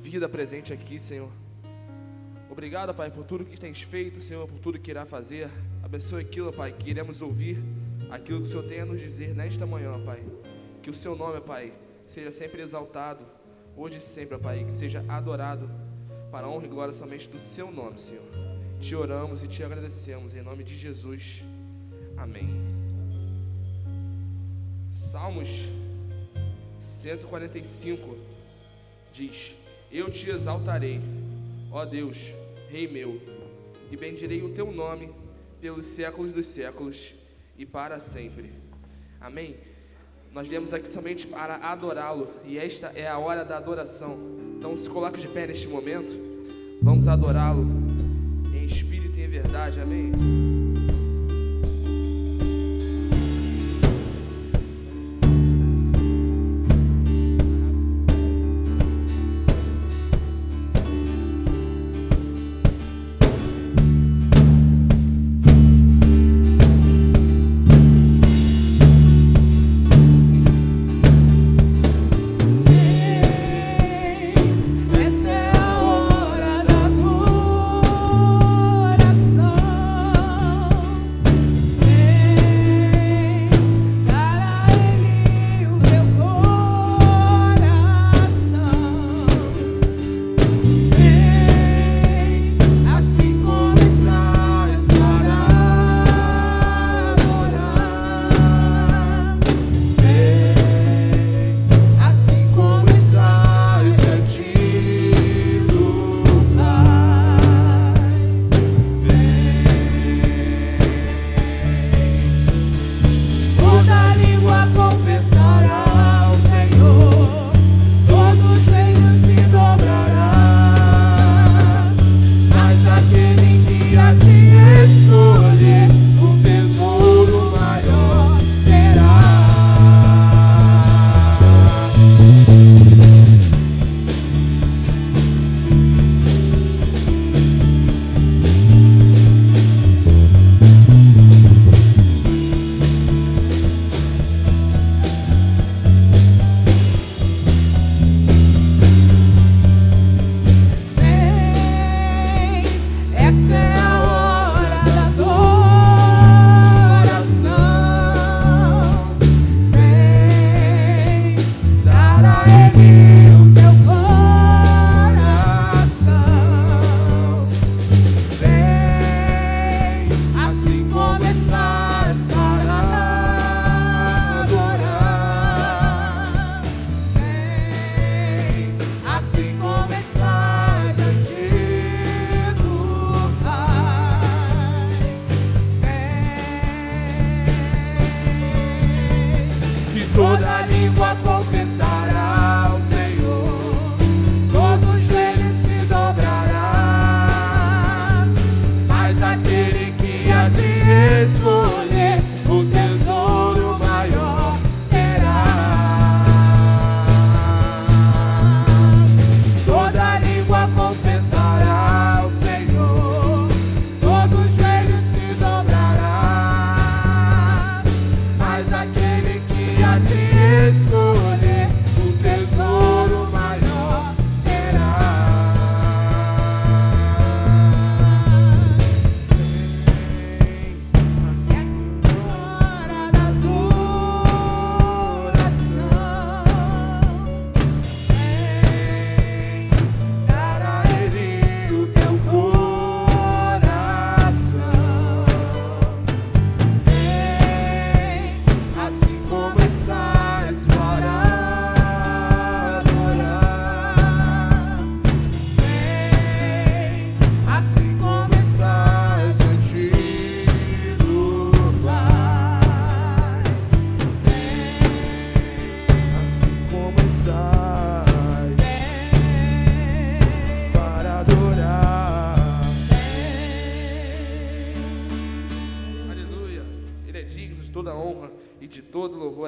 vida presente aqui, Senhor. Obrigado, Pai, por tudo que tens feito, Senhor, por tudo que irá fazer. Abençoe aquilo, Pai, que iremos ouvir, aquilo que o Senhor tem a nos dizer nesta manhã, Pai. Que o Seu nome, Pai, seja sempre exaltado, hoje e sempre, Pai, que seja adorado para a honra e glória somente do Seu nome, Senhor. Te oramos e te agradecemos, em nome de Jesus. Amém. Salmos 145 diz: Eu te exaltarei, ó Deus, Rei meu, e bendirei o teu nome pelos séculos dos séculos e para sempre. Amém? Nós viemos aqui somente para adorá-lo, e esta é a hora da adoração. Então se coloque de pé neste momento. Vamos adorá-lo em espírito e em verdade. Amém?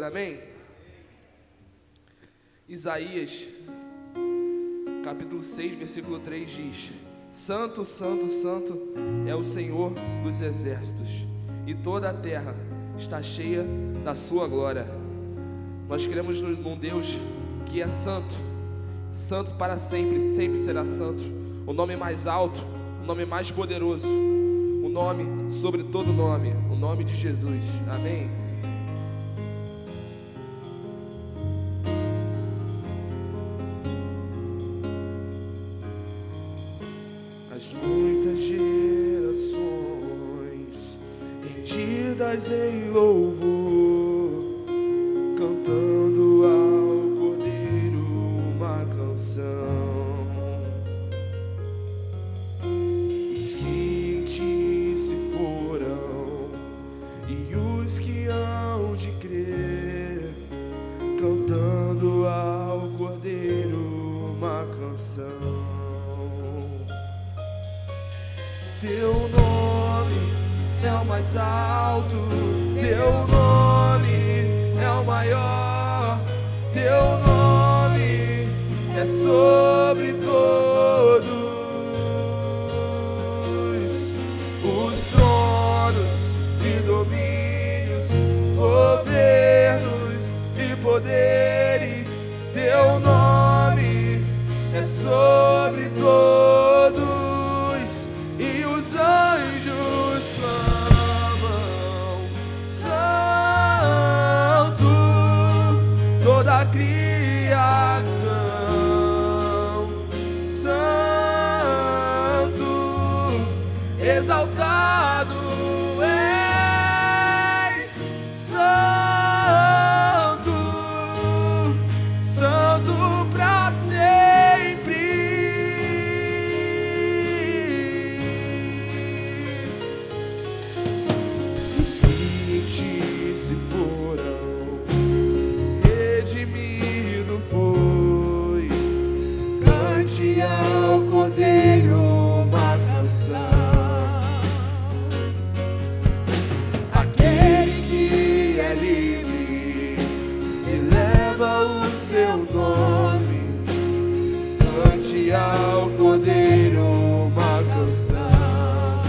Amém? Isaías, capítulo 6, versículo 3 diz: Santo, Santo, Santo é o Senhor dos exércitos, e toda a terra está cheia da sua glória. Nós cremos num Deus que é santo, Santo para sempre, sempre será santo. O nome mais alto, o nome mais poderoso, o nome sobre todo nome, o nome de Jesus. Amém. As muitas gerações rendidas em louvor, cantando ao Cordeiro uma canção. Os que em ti se foram e os que hão de crer, cantando ao Cordeiro uma canção. Teu nome é o mais alto, teu nome é o maior, teu nome é sobre todos os tronos e domínios, governos e poderes. Teu nome é sobre todos. E os anjos clamam, Santo, toda a criação, Santo, exaltado és, Santo, Santo pra sempre. Ao Cordeiro uma canção, aquele que é livre e leva o seu nome, cante ao Cordeiro uma canção,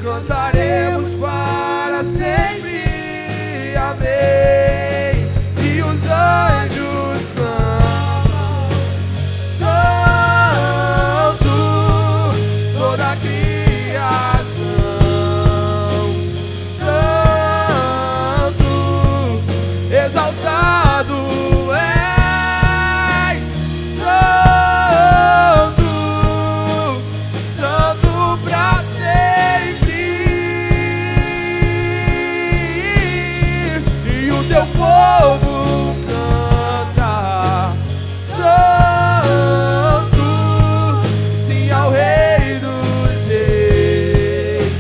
cantaremos para sempre, amém, e os anjos clamam, exaltado és, Santo, Santo pra sempre. E o teu povo canta, Santo, sim ao Rei dos Reis,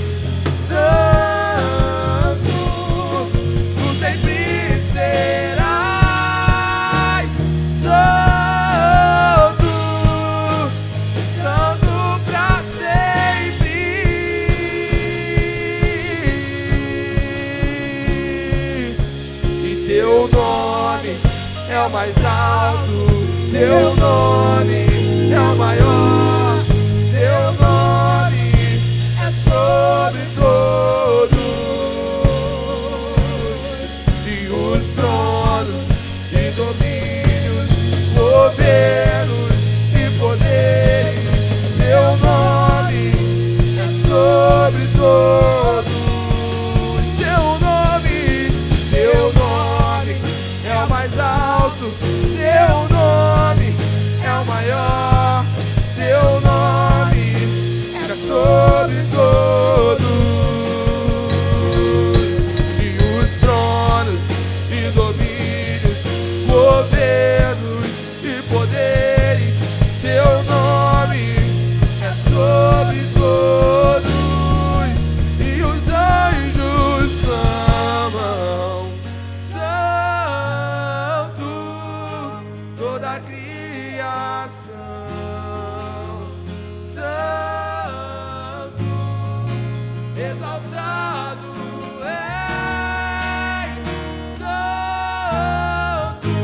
Santo, tu sempre serás santo, santo pra sempre. E teu nome é o mais alto, teu nome é o maior, teu nome é sobre todos. E os tronos e domínios, governos e poderes, teu nome é sobre todos. Teu nome é o mais alto, teu nome é o maior, teu nome é sobre todos. E domínios, governos e poderes, teu nome é sobre todos. E os anjos clamam, Santo, toda a criação, Santo, exaltado és, Santo,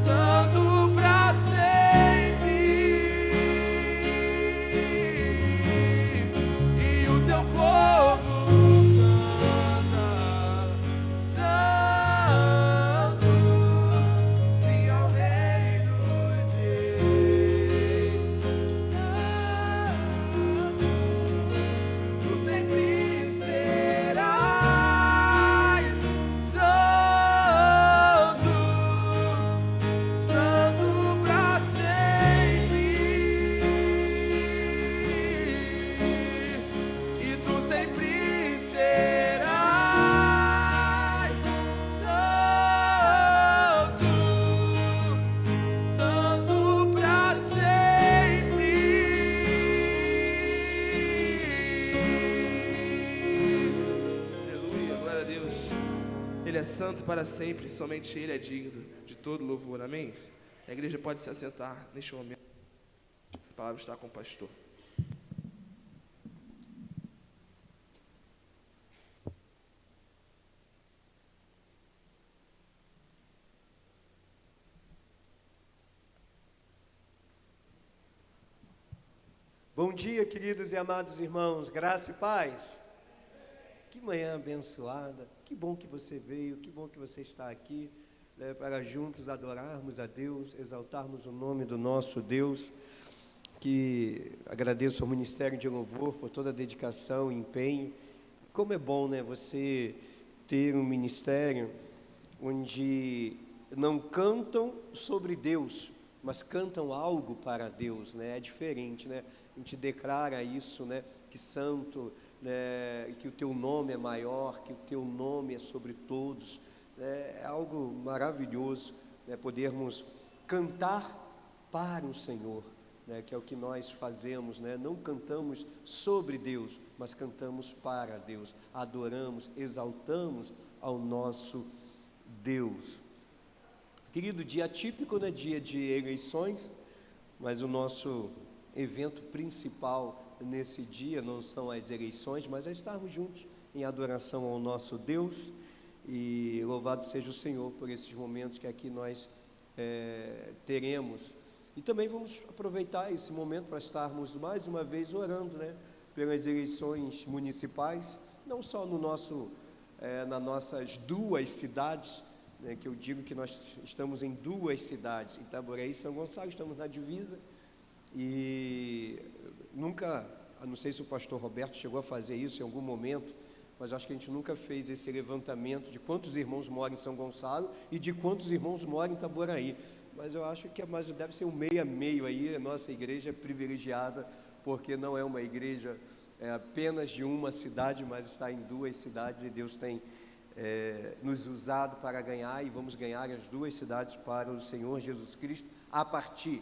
Santo pra sempre. E o teu povo canta, Santo, é santo para sempre, somente Ele é digno de todo louvor. Amém? A igreja pode se assentar neste momento. A palavra está com o pastor. Bom dia, queridos e amados irmãos, graça e paz. Que manhã abençoada, que bom que você veio, que bom que você está aqui, né, para juntos adorarmos a Deus, exaltarmos o nome do nosso Deus. Que agradeço ao Ministério de Louvor por toda a dedicação e empenho. Como é bom, né, você ter um ministério onde não cantam sobre Deus, mas cantam algo para Deus, né? É diferente, né? A gente declara isso, né? Que santo, né? Que o teu nome é maior, que o teu nome é sobre todos, né? É algo maravilhoso, né? Podermos cantar para o Senhor, né? Que é o que nós fazemos, né? Não cantamos sobre Deus, mas cantamos para Deus, adoramos, exaltamos ao nosso Deus. Querido, dia típico, né? Dia de eleições, mas o nosso evento principal nesse dia não são as eleições, mas é estarmos juntos em adoração ao nosso Deus. E louvado seja o Senhor por esses momentos que aqui nós teremos. E também vamos aproveitar esse momento para estarmos mais uma vez orando, né? Pelas eleições municipais, não só no nas nossas duas cidades, né, que eu digo que nós estamos em duas cidades, Itaboraí e São Gonçalo, estamos na divisa, e nunca, não sei se o pastor Roberto chegou a fazer isso em algum momento, mas acho que a gente nunca fez esse levantamento de quantos irmãos moram em São Gonçalo e de quantos irmãos moram em Itaboraí, mas eu acho que deve ser um meio a meio aí. A nossa igreja é privilegiada, porque não é uma igreja apenas de uma cidade, mas está em duas cidades, e Deus tem nos usado para ganhar, e vamos ganhar as duas cidades para o Senhor Jesus Cristo, a partir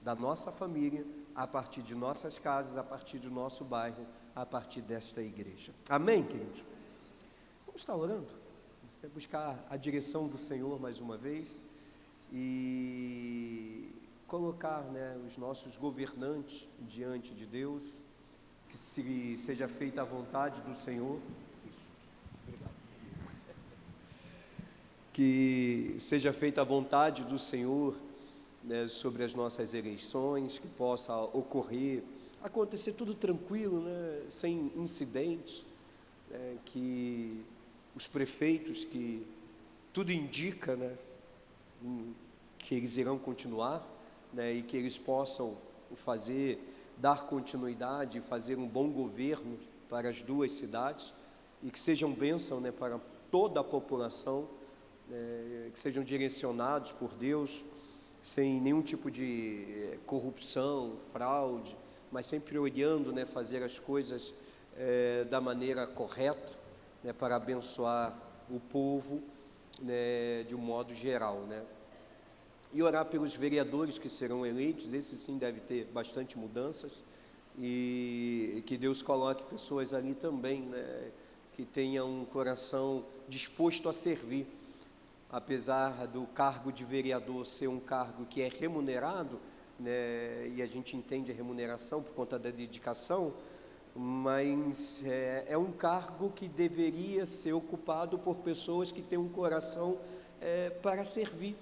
da nossa família, a partir de nossas casas, a partir do nosso bairro, a partir desta igreja. Amém, queridos? Vamos estar orando, buscar a direção do Senhor mais uma vez, e colocar, né, os nossos governantes diante de Deus, que seja feita a vontade do Senhor. Que seja feita a vontade do Senhor, né, sobre as nossas eleições, que possa acontecer tudo tranquilo, né, sem incidentes, né, que os prefeitos, que tudo indica, né, que eles irão continuar, né, e que eles possam dar continuidade, fazer um bom governo para as duas cidades, e que sejam bênção, né, para toda a população, que sejam direcionados por Deus, sem nenhum tipo de corrupção, fraude, mas sempre olhando, né, fazer as coisas da maneira correta, né, para abençoar o povo, né, de um modo geral, né? E orar pelos vereadores que serão eleitos. Esse sim deve ter bastante mudanças, e que Deus coloque pessoas ali também, né, que tenham um coração disposto a servir. Apesar do cargo de vereador ser um cargo que é remunerado, né, e a gente entende a remuneração por conta da dedicação, mas é um cargo que deveria ser ocupado por pessoas que têm um coração para servir,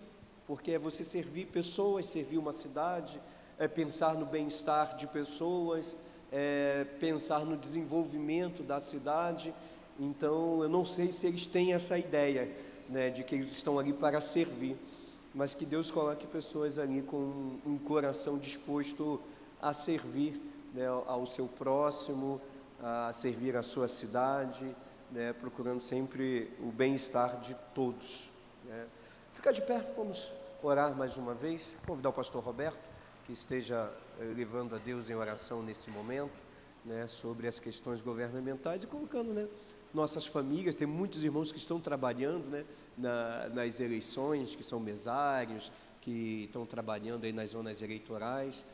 porque é você servir pessoas, servir uma cidade, pensar no bem-estar de pessoas, pensar no desenvolvimento da cidade. Então, eu não sei se eles têm essa ideia, né, de que eles estão ali para servir, mas que Deus coloque pessoas ali com um coração disposto a servir, né, ao seu próximo, a servir a sua cidade, né, procurando sempre o bem-estar de todos, né. Ficar de pé, vamos orar mais uma vez, convidar o pastor Roberto, que esteja levando a Deus em oração nesse momento, né, sobre as questões governamentais, e colocando, né, nossas famílias. Tem muitos irmãos que estão trabalhando, né, nas eleições, que são mesários, que estão trabalhando aí nas zonas eleitorais.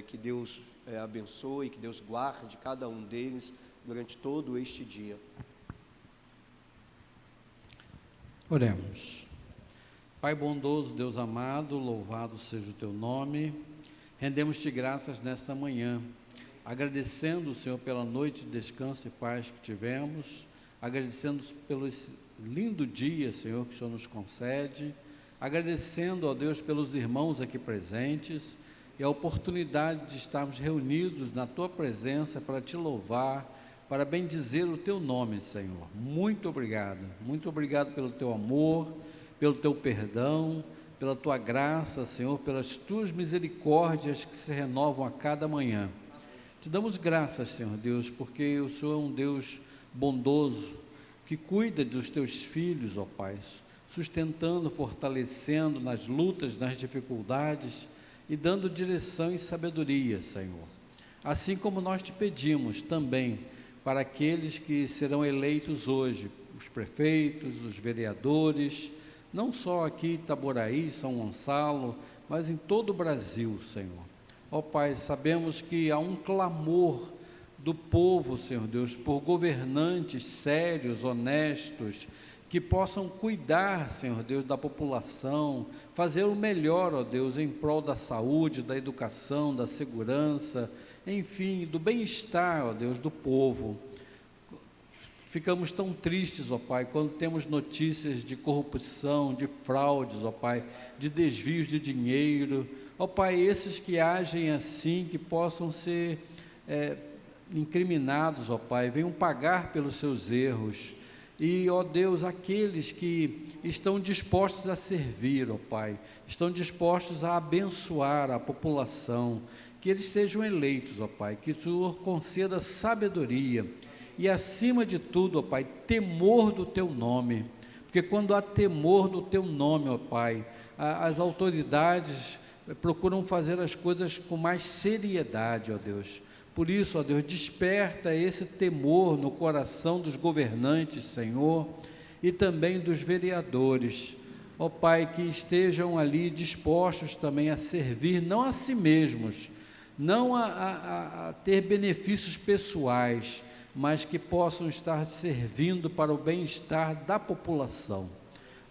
Que Deus abençoe, que Deus guarde cada um deles durante todo este dia. Oremos. Pai bondoso, Deus amado, louvado seja o teu nome. Rendemos-te graças nesta manhã, agradecendo, Senhor, pela noite de descanso e paz que tivemos, agradecendo pelo esse lindo dia, Senhor, que o Senhor nos concede, agradecendo, ó Deus, pelos irmãos aqui presentes e a oportunidade de estarmos reunidos na tua presença para te louvar, para bendizer o teu nome, Senhor. Muito obrigado pelo teu amor, pelo teu perdão, pela tua graça, Senhor, pelas tuas misericórdias que se renovam a cada manhã. Te damos graças, Senhor Deus, porque o Senhor é um Deus bondoso, que cuida dos teus filhos, ó Pai, sustentando, fortalecendo nas lutas, nas dificuldades e dando direção e sabedoria, Senhor. Assim como nós te pedimos também para aqueles que serão eleitos hoje, os prefeitos, os vereadores, não só aqui em Itaboraí, São Gonçalo, mas em todo o Brasil, Senhor. Ó Pai, sabemos que há um clamor do povo, Senhor Deus, por governantes sérios, honestos, que possam cuidar, Senhor Deus, da população, fazer o melhor, ó Deus, em prol da saúde, da educação, da segurança, enfim, do bem-estar, ó Deus, do povo. Ficamos tão tristes, ó Pai, quando temos notícias de corrupção, de fraudes, ó Pai, de desvios de dinheiro. Ó Pai, esses que agem assim, que possam ser incriminados, ó Pai, venham pagar pelos seus erros. E, ó Deus, aqueles que estão dispostos a servir, ó Pai, estão dispostos a abençoar a população, que eles sejam eleitos, ó Pai, que o Senhor conceda sabedoria e, acima de tudo, ó Pai, temor do Teu nome, porque quando há temor do Teu nome, ó Pai, as autoridades procuram fazer as coisas com mais seriedade, ó Deus. Por isso, ó Deus, desperta esse temor no coração dos governantes, Senhor, e também dos vereadores. Ó Pai, que estejam ali dispostos também a servir, não a si mesmos, não a ter benefícios pessoais, mas que possam estar servindo para o bem-estar da população.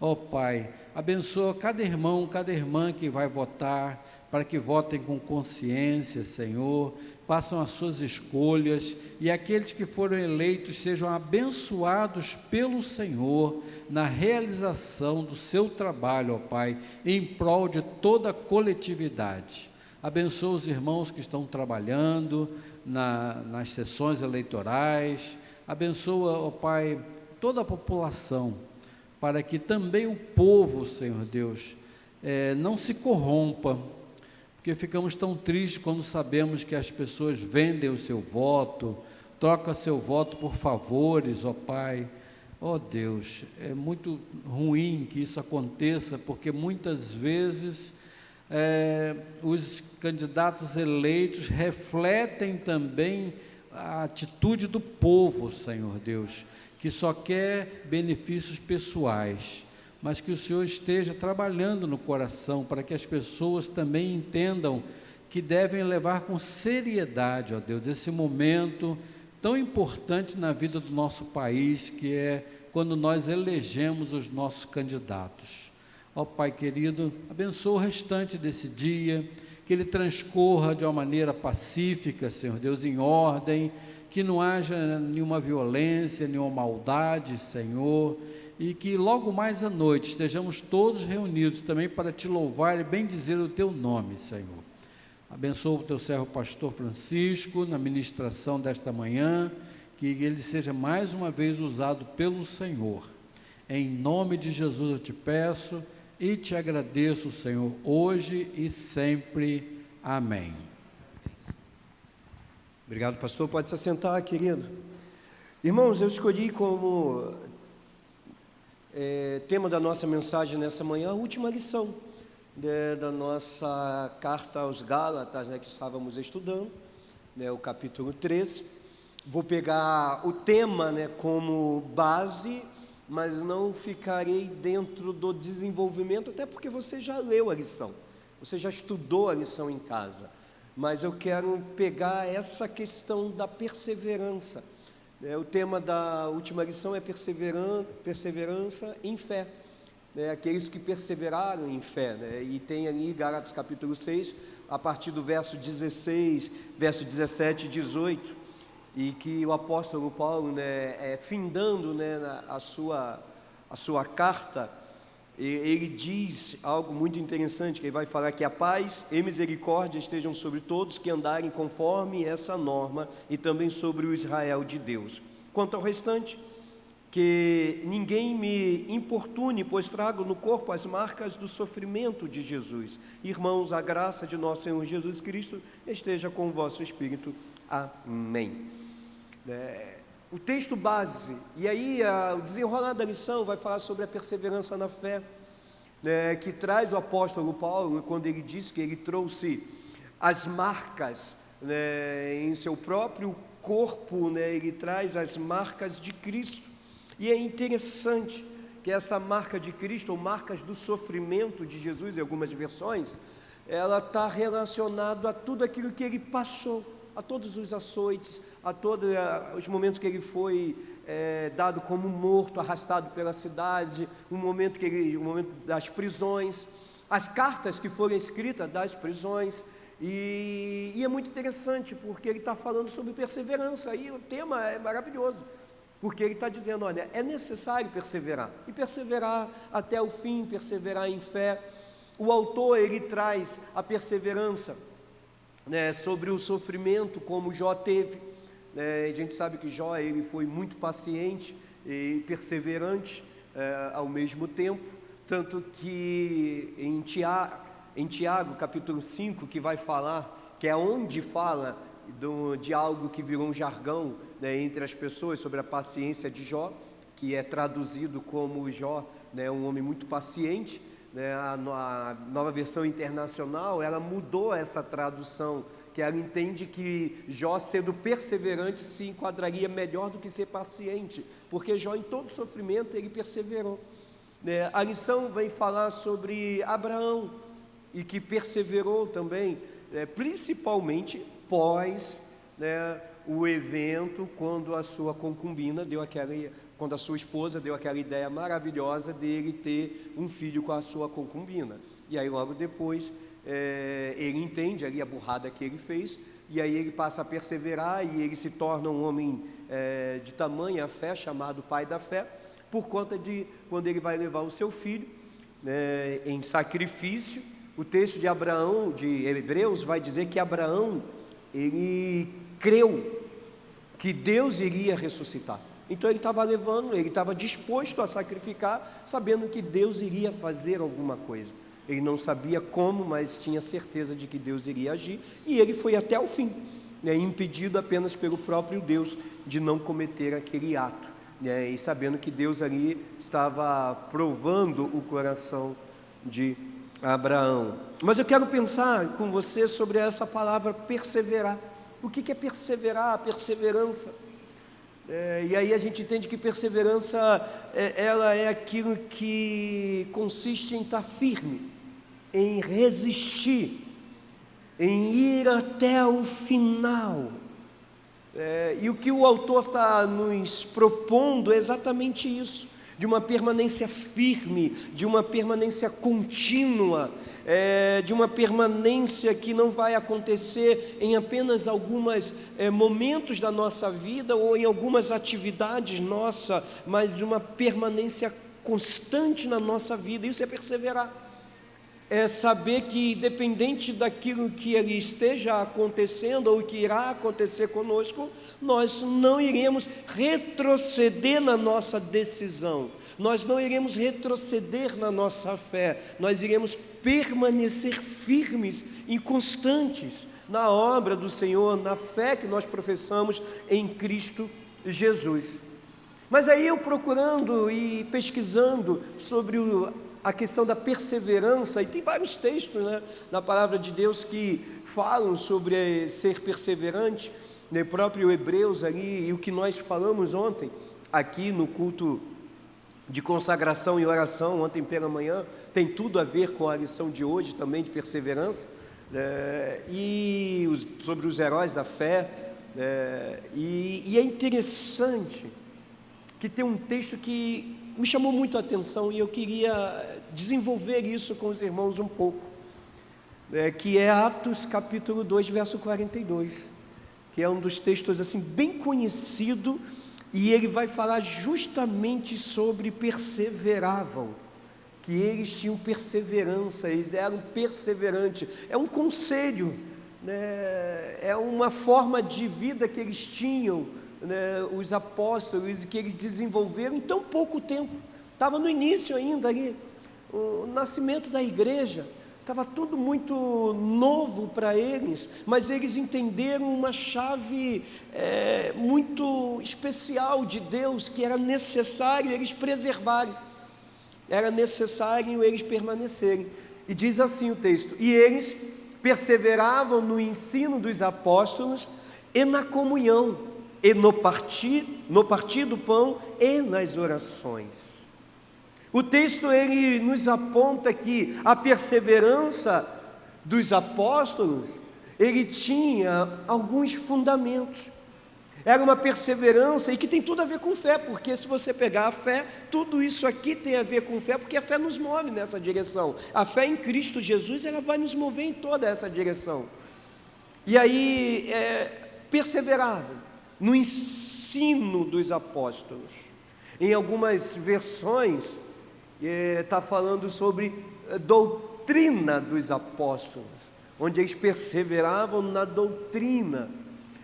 Ó Pai, abençoa cada irmão, cada irmã que vai votar, para que votem com consciência, Senhor, façam as suas escolhas, e aqueles que foram eleitos sejam abençoados pelo Senhor, na realização do seu trabalho, ó Pai, em prol de toda a coletividade. Abençoa os irmãos que estão trabalhando nas sessões eleitorais, abençoa, ó Pai, toda a população, para que também o povo, Senhor Deus, não se corrompa, porque ficamos tão tristes quando sabemos que as pessoas vendem o seu voto, trocam seu voto por favores, ó Pai. Ó Deus, é muito ruim que isso aconteça, porque muitas vezes os candidatos eleitos refletem também a atitude do povo, Senhor Deus, que só quer benefícios pessoais, mas que o Senhor esteja trabalhando no coração para que as pessoas também entendam que devem levar com seriedade, ó Deus, esse momento tão importante na vida do nosso país, que é quando nós elegemos os nossos candidatos. Ó Pai querido, abençoa o restante desse dia, que ele transcorra de uma maneira pacífica, Senhor Deus, em ordem, que não haja nenhuma violência, nenhuma maldade, Senhor, e que logo mais à noite estejamos todos reunidos também para te louvar e bendizer o teu nome, Senhor. Abençoa o teu servo pastor Francisco na ministração desta manhã, que ele seja mais uma vez usado pelo Senhor. Em nome de Jesus eu te peço e te agradeço, Senhor, hoje e sempre. Amém. Obrigado, pastor. Pode se assentar, querido. Irmãos, eu escolhi como tema da nossa mensagem nessa manhã a última lição da nossa carta aos Gálatas, que estávamos estudando, o capítulo 13. Vou pegar o tema como base, mas não ficarei dentro do desenvolvimento, até porque você já leu a lição, você já estudou a lição em casa, mas eu quero pegar essa questão da perseverança. O tema da última lição é perseverança em fé. né, aqueles que perseveraram em fé, né? E tem ali Gálatas capítulo 6, a partir do verso 16, verso 17 e 18, e que o apóstolo Paulo, né, findando, né, a sua carta, ele diz algo muito interessante, que ele vai falar que a paz e misericórdia estejam sobre todos que andarem conforme essa norma, e também sobre o Israel de Deus. Quanto ao restante, que ninguém me importune, pois trago no corpo as marcas do sofrimento de Jesus. Irmãos, a graça de nosso Senhor Jesus Cristo esteja com o vosso espírito. Amém. O texto base, e aí o desenrolar da lição vai falar sobre a perseverança na fé, né, que traz o apóstolo Paulo, quando ele diz que ele trouxe as marcas, né, em seu próprio corpo, né, ele traz as marcas de Cristo. E é interessante que essa marca de Cristo, ou marcas do sofrimento de Jesus, em algumas versões, ela está relacionada a tudo aquilo que ele passou, a todos os açoites, a todos os momentos que ele foi dado como morto, arrastado pela cidade, o momento das prisões, as cartas que foram escritas das prisões, e é muito interessante, porque ele está falando sobre perseverança, e o tema é maravilhoso, porque ele está dizendo, olha, é necessário perseverar, e perseverar até o fim, perseverar em fé. O autor, ele traz a perseverança, né, sobre o sofrimento, como Jó teve, né? A gente sabe que Jó, ele foi muito paciente e perseverante ao mesmo tempo, tanto que em Tiago, capítulo 5, que vai falar, que é onde fala de algo que virou um jargão, né, entre as pessoas, sobre a paciência de Jó, que é traduzido como Jó, né, um homem muito paciente, né? A nova versão internacional, ela mudou essa tradução, que ela entende que Jó, sendo perseverante, se enquadraria melhor do que ser paciente, porque Jó, em todo sofrimento, ele perseverou, né? A lição vem falar sobre Abraão, e que perseverou também, principalmente pós, né, o evento, quando a sua concubina quando a sua esposa deu aquela ideia maravilhosa dele ter um filho com a sua concubina. E aí logo depois ele entende ali a burrada que ele fez, e aí ele passa a perseverar, e ele se torna um homem de tamanha fé, chamado pai da fé, por conta de quando ele vai levar o seu filho, né, em sacrifício. O texto de Abraão, de Hebreus, vai dizer que Abraão, ele creu que Deus iria ressuscitar. Então ele estava disposto a sacrificar, sabendo que Deus iria fazer alguma coisa. Ele não sabia como, mas tinha certeza de que Deus iria agir, e ele foi até o fim, né, impedido apenas pelo próprio Deus de não cometer aquele ato, né, e sabendo que Deus ali estava provando o coração de Abraão. Mas eu quero pensar com você sobre essa palavra perseverar. O que é perseverar? A perseverança. E aí a gente entende que perseverança, ela é aquilo que consiste em estar firme, em resistir, em ir até o final. E o que o autor está nos propondo é exatamente isso, de uma permanência firme, de uma permanência contínua, de uma permanência que não vai acontecer em apenas alguns momentos da nossa vida ou em algumas atividades nossas, mas de uma permanência constante na nossa vida. Isso é perseverar. É saber que, independente daquilo que ele esteja acontecendo ou que irá acontecer conosco, nós não iremos retroceder na nossa decisão, nós não iremos retroceder na nossa fé, nós iremos permanecer firmes e constantes na obra do Senhor, na fé que nós professamos em Cristo Jesus. Mas aí eu procurando e pesquisando sobre a questão da perseverança, e tem vários textos, né, na palavra de Deus que falam sobre ser perseverante, né, próprio Hebreus ali, e o que nós falamos ontem, aqui no culto de consagração e oração, ontem pela manhã, tem tudo a ver com a lição de hoje também, de perseverança, e sobre os heróis da fé, e é interessante que tem um texto que me chamou muito a atenção e eu queria desenvolver isso com os irmãos um pouco, que é Atos capítulo 2, verso 42, que é um dos textos assim bem conhecido, e ele vai falar justamente sobre perseveravam, que eles tinham perseverança, eles eram perseverantes. É um conselho, né? É uma forma de vida que eles tinham, né? Os apóstolos, que eles desenvolveram em tão pouco tempo. Estava no início ainda ali, o nascimento da igreja, estava tudo muito novo para eles, mas eles entenderam uma chave muito especial de Deus, que era necessário eles preservarem, era necessário eles permanecerem. E diz assim o texto: e eles perseveravam no ensino dos apóstolos e na comunhão, e no partir do pão e nas orações. O texto ele nos aponta que a perseverança dos apóstolos, ele tinha alguns fundamentos. Era uma perseverança e que tem tudo a ver com fé, porque se você pegar a fé, tudo isso aqui tem a ver com fé, porque a fé nos move nessa direção. A fé em Cristo Jesus, ela vai nos mover em toda essa direção. E aí, perseveravam no ensino dos apóstolos. Em algumas versões, está falando sobre doutrina dos apóstolos, onde eles perseveravam na doutrina,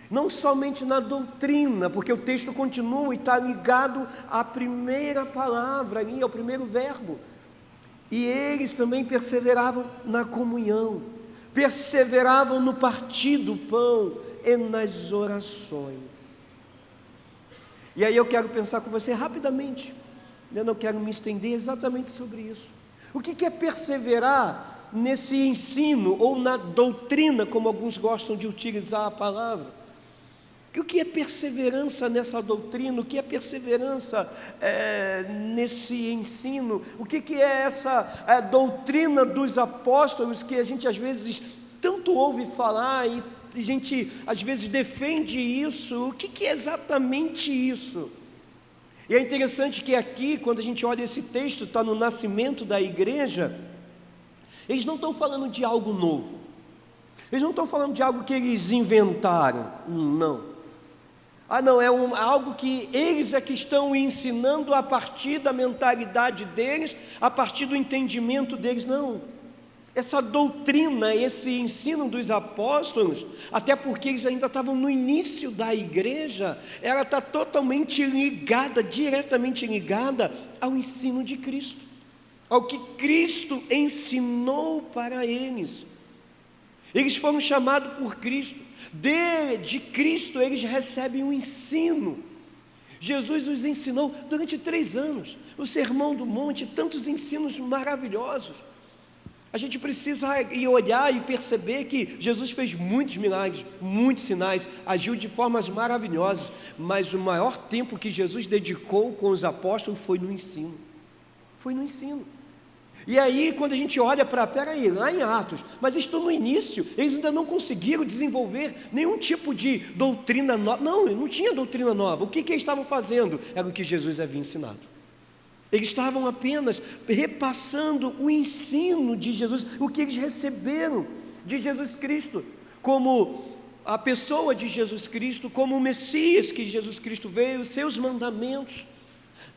não somente na doutrina, porque o texto continua e está ligado à primeira palavra, ali, ao primeiro verbo, e eles também perseveravam na comunhão, perseveravam no partir do pão e nas orações. E aí eu quero pensar com você rapidamente, eu não quero me estender exatamente sobre isso. O que é perseverar nesse ensino, ou na doutrina, como alguns gostam de utilizar a palavra? O que é perseverança nessa doutrina? O que é perseverança nesse ensino? O que é essa doutrina dos apóstolos, que a gente às vezes tanto ouve falar e a gente às vezes defende isso? O que é exatamente isso? E é interessante que aqui, quando a gente olha esse texto, está no nascimento da igreja, eles não estão falando de algo novo, eles não estão falando de algo que eles inventaram, não. Não, algo que eles é que estão ensinando a partir da mentalidade deles, a partir do entendimento deles, não. Essa doutrina, esse ensino dos apóstolos, até porque eles ainda estavam no início da igreja, ela está totalmente ligada, diretamente ligada ao ensino de Cristo, ao que Cristo ensinou para eles. Eles foram chamados por Cristo, de Cristo eles recebem um ensino. Jesus os ensinou durante 3 anos, o Sermão do Monte, tantos ensinos maravilhosos. A gente precisa olhar e perceber que Jesus fez muitos milagres, muitos sinais, agiu de formas maravilhosas, mas o maior tempo que Jesus dedicou com os apóstolos foi no ensino. Foi no ensino. E aí, quando a gente olha para, lá em Atos, mas estão no início, eles ainda não conseguiram desenvolver nenhum tipo de doutrina nova. Não tinha doutrina nova. O que eles estavam fazendo? Era o que Jesus havia ensinado. Eles estavam apenas repassando o ensino de Jesus, o que eles receberam de Jesus Cristo, como a pessoa de Jesus Cristo, como o Messias que Jesus Cristo veio, os seus mandamentos,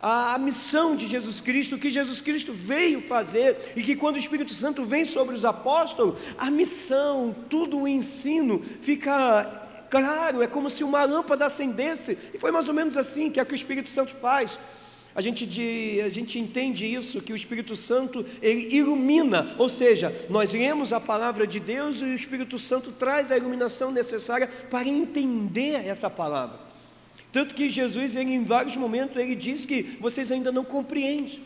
a missão de Jesus Cristo, o que Jesus Cristo veio fazer, e que quando o Espírito Santo vem sobre os apóstolos, a missão, tudo o ensino fica claro, é como se uma lâmpada acendesse, e foi mais ou menos assim que é o que o Espírito Santo faz. A gente entende isso, que o Espírito Santo, ele ilumina, ou seja, nós lemos a palavra de Deus e o Espírito Santo traz a iluminação necessária para entender essa palavra. Tanto que Jesus, em vários momentos, ele diz que vocês ainda não compreendem.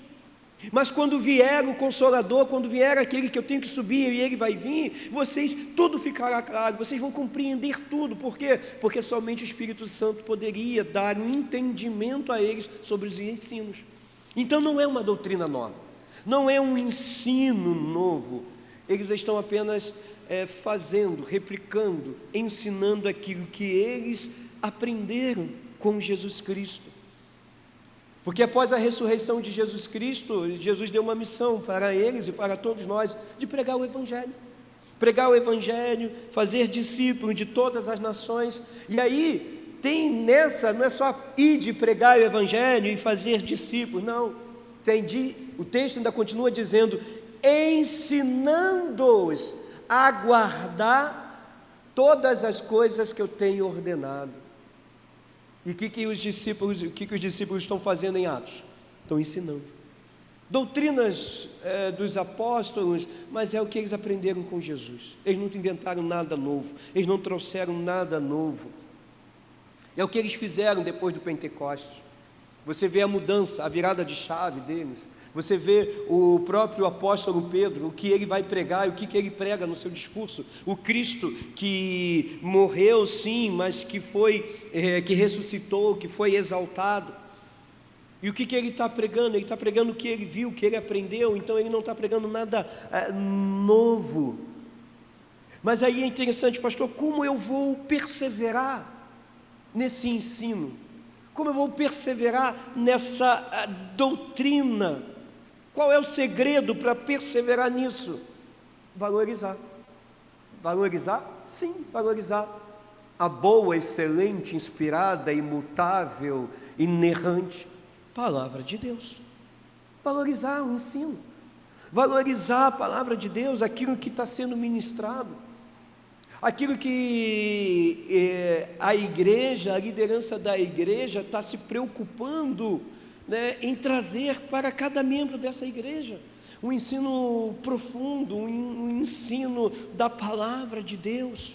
Mas quando vier o Consolador, quando vier aquele que eu tenho que subir e ele vai vir, tudo ficará claro, vocês vão compreender tudo. Por quê? Porque somente o Espírito Santo poderia dar um entendimento a eles sobre os ensinos. Então não é uma doutrina nova, não é um ensino novo, eles estão apenas fazendo, replicando, ensinando aquilo que eles aprenderam com Jesus Cristo. Porque após a ressurreição de Jesus Cristo, Jesus deu uma missão para eles e para todos nós, de pregar o Evangelho. Pregar o Evangelho, fazer discípulos de todas as nações. E aí, tem nessa, não é só ir de pregar o Evangelho e fazer discípulos, não. O texto ainda continua dizendo, ensinando-os a guardar todas as coisas que eu tenho ordenado. E o que os discípulos estão fazendo em Atos? Estão ensinando. Doutrinas dos apóstolos, mas é o que eles aprenderam com Jesus. Eles não inventaram nada novo, eles não trouxeram nada novo. É o que eles fizeram depois do Pentecostes. Você vê a mudança, a virada de chave deles. Você vê o próprio apóstolo Pedro, o que ele vai pregar e o que ele prega no seu discurso. O Cristo que morreu sim, mas que ressuscitou, que foi exaltado. E o que ele está pregando? Ele está pregando o que ele viu, o que ele aprendeu. Então ele não está pregando nada novo. Mas aí é interessante, pastor, como eu vou perseverar nesse ensino? Como eu vou perseverar nessa doutrina? Qual é o segredo para perseverar nisso? Valorizar. Valorizar? Sim, valorizar a boa, excelente, inspirada, imutável, inerrante Palavra de Deus. Valorizar o ensino. Valorizar a Palavra de Deus, aquilo que está sendo ministrado. Aquilo que a igreja, a liderança da igreja está se preocupando, né, em trazer para cada membro dessa igreja. Um ensino profundo, um ensino da Palavra de Deus.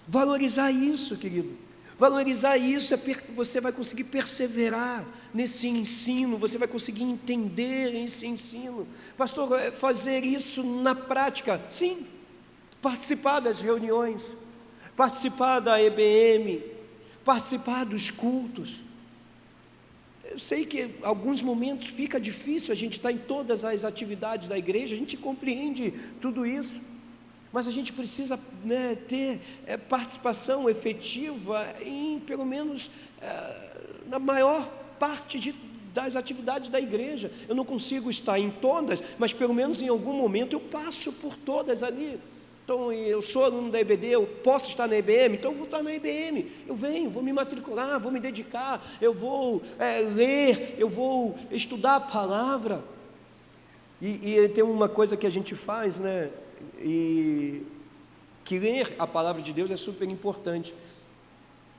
Valorizar isso, querido. Valorizar isso você vai conseguir perseverar nesse ensino, você vai conseguir entender esse ensino. Pastor, fazer isso na prática? Sim. Participar das reuniões, participar da EBM, participar dos cultos. Eu sei que em alguns momentos fica difícil, a gente está em todas as atividades da igreja, a gente compreende tudo isso, mas a gente precisa, né, ter participação efetiva em, pelo menos, na maior parte das atividades da igreja. Eu não consigo estar em todas, mas pelo menos em algum momento eu passo por todas ali. Então, eu sou aluno da EBD, eu posso estar na EBM, então eu vou estar na EBM, eu venho, vou me matricular, vou me dedicar, eu vou ler, eu vou estudar a palavra. E tem uma coisa que a gente faz, né, e que ler a palavra de Deus é super importante,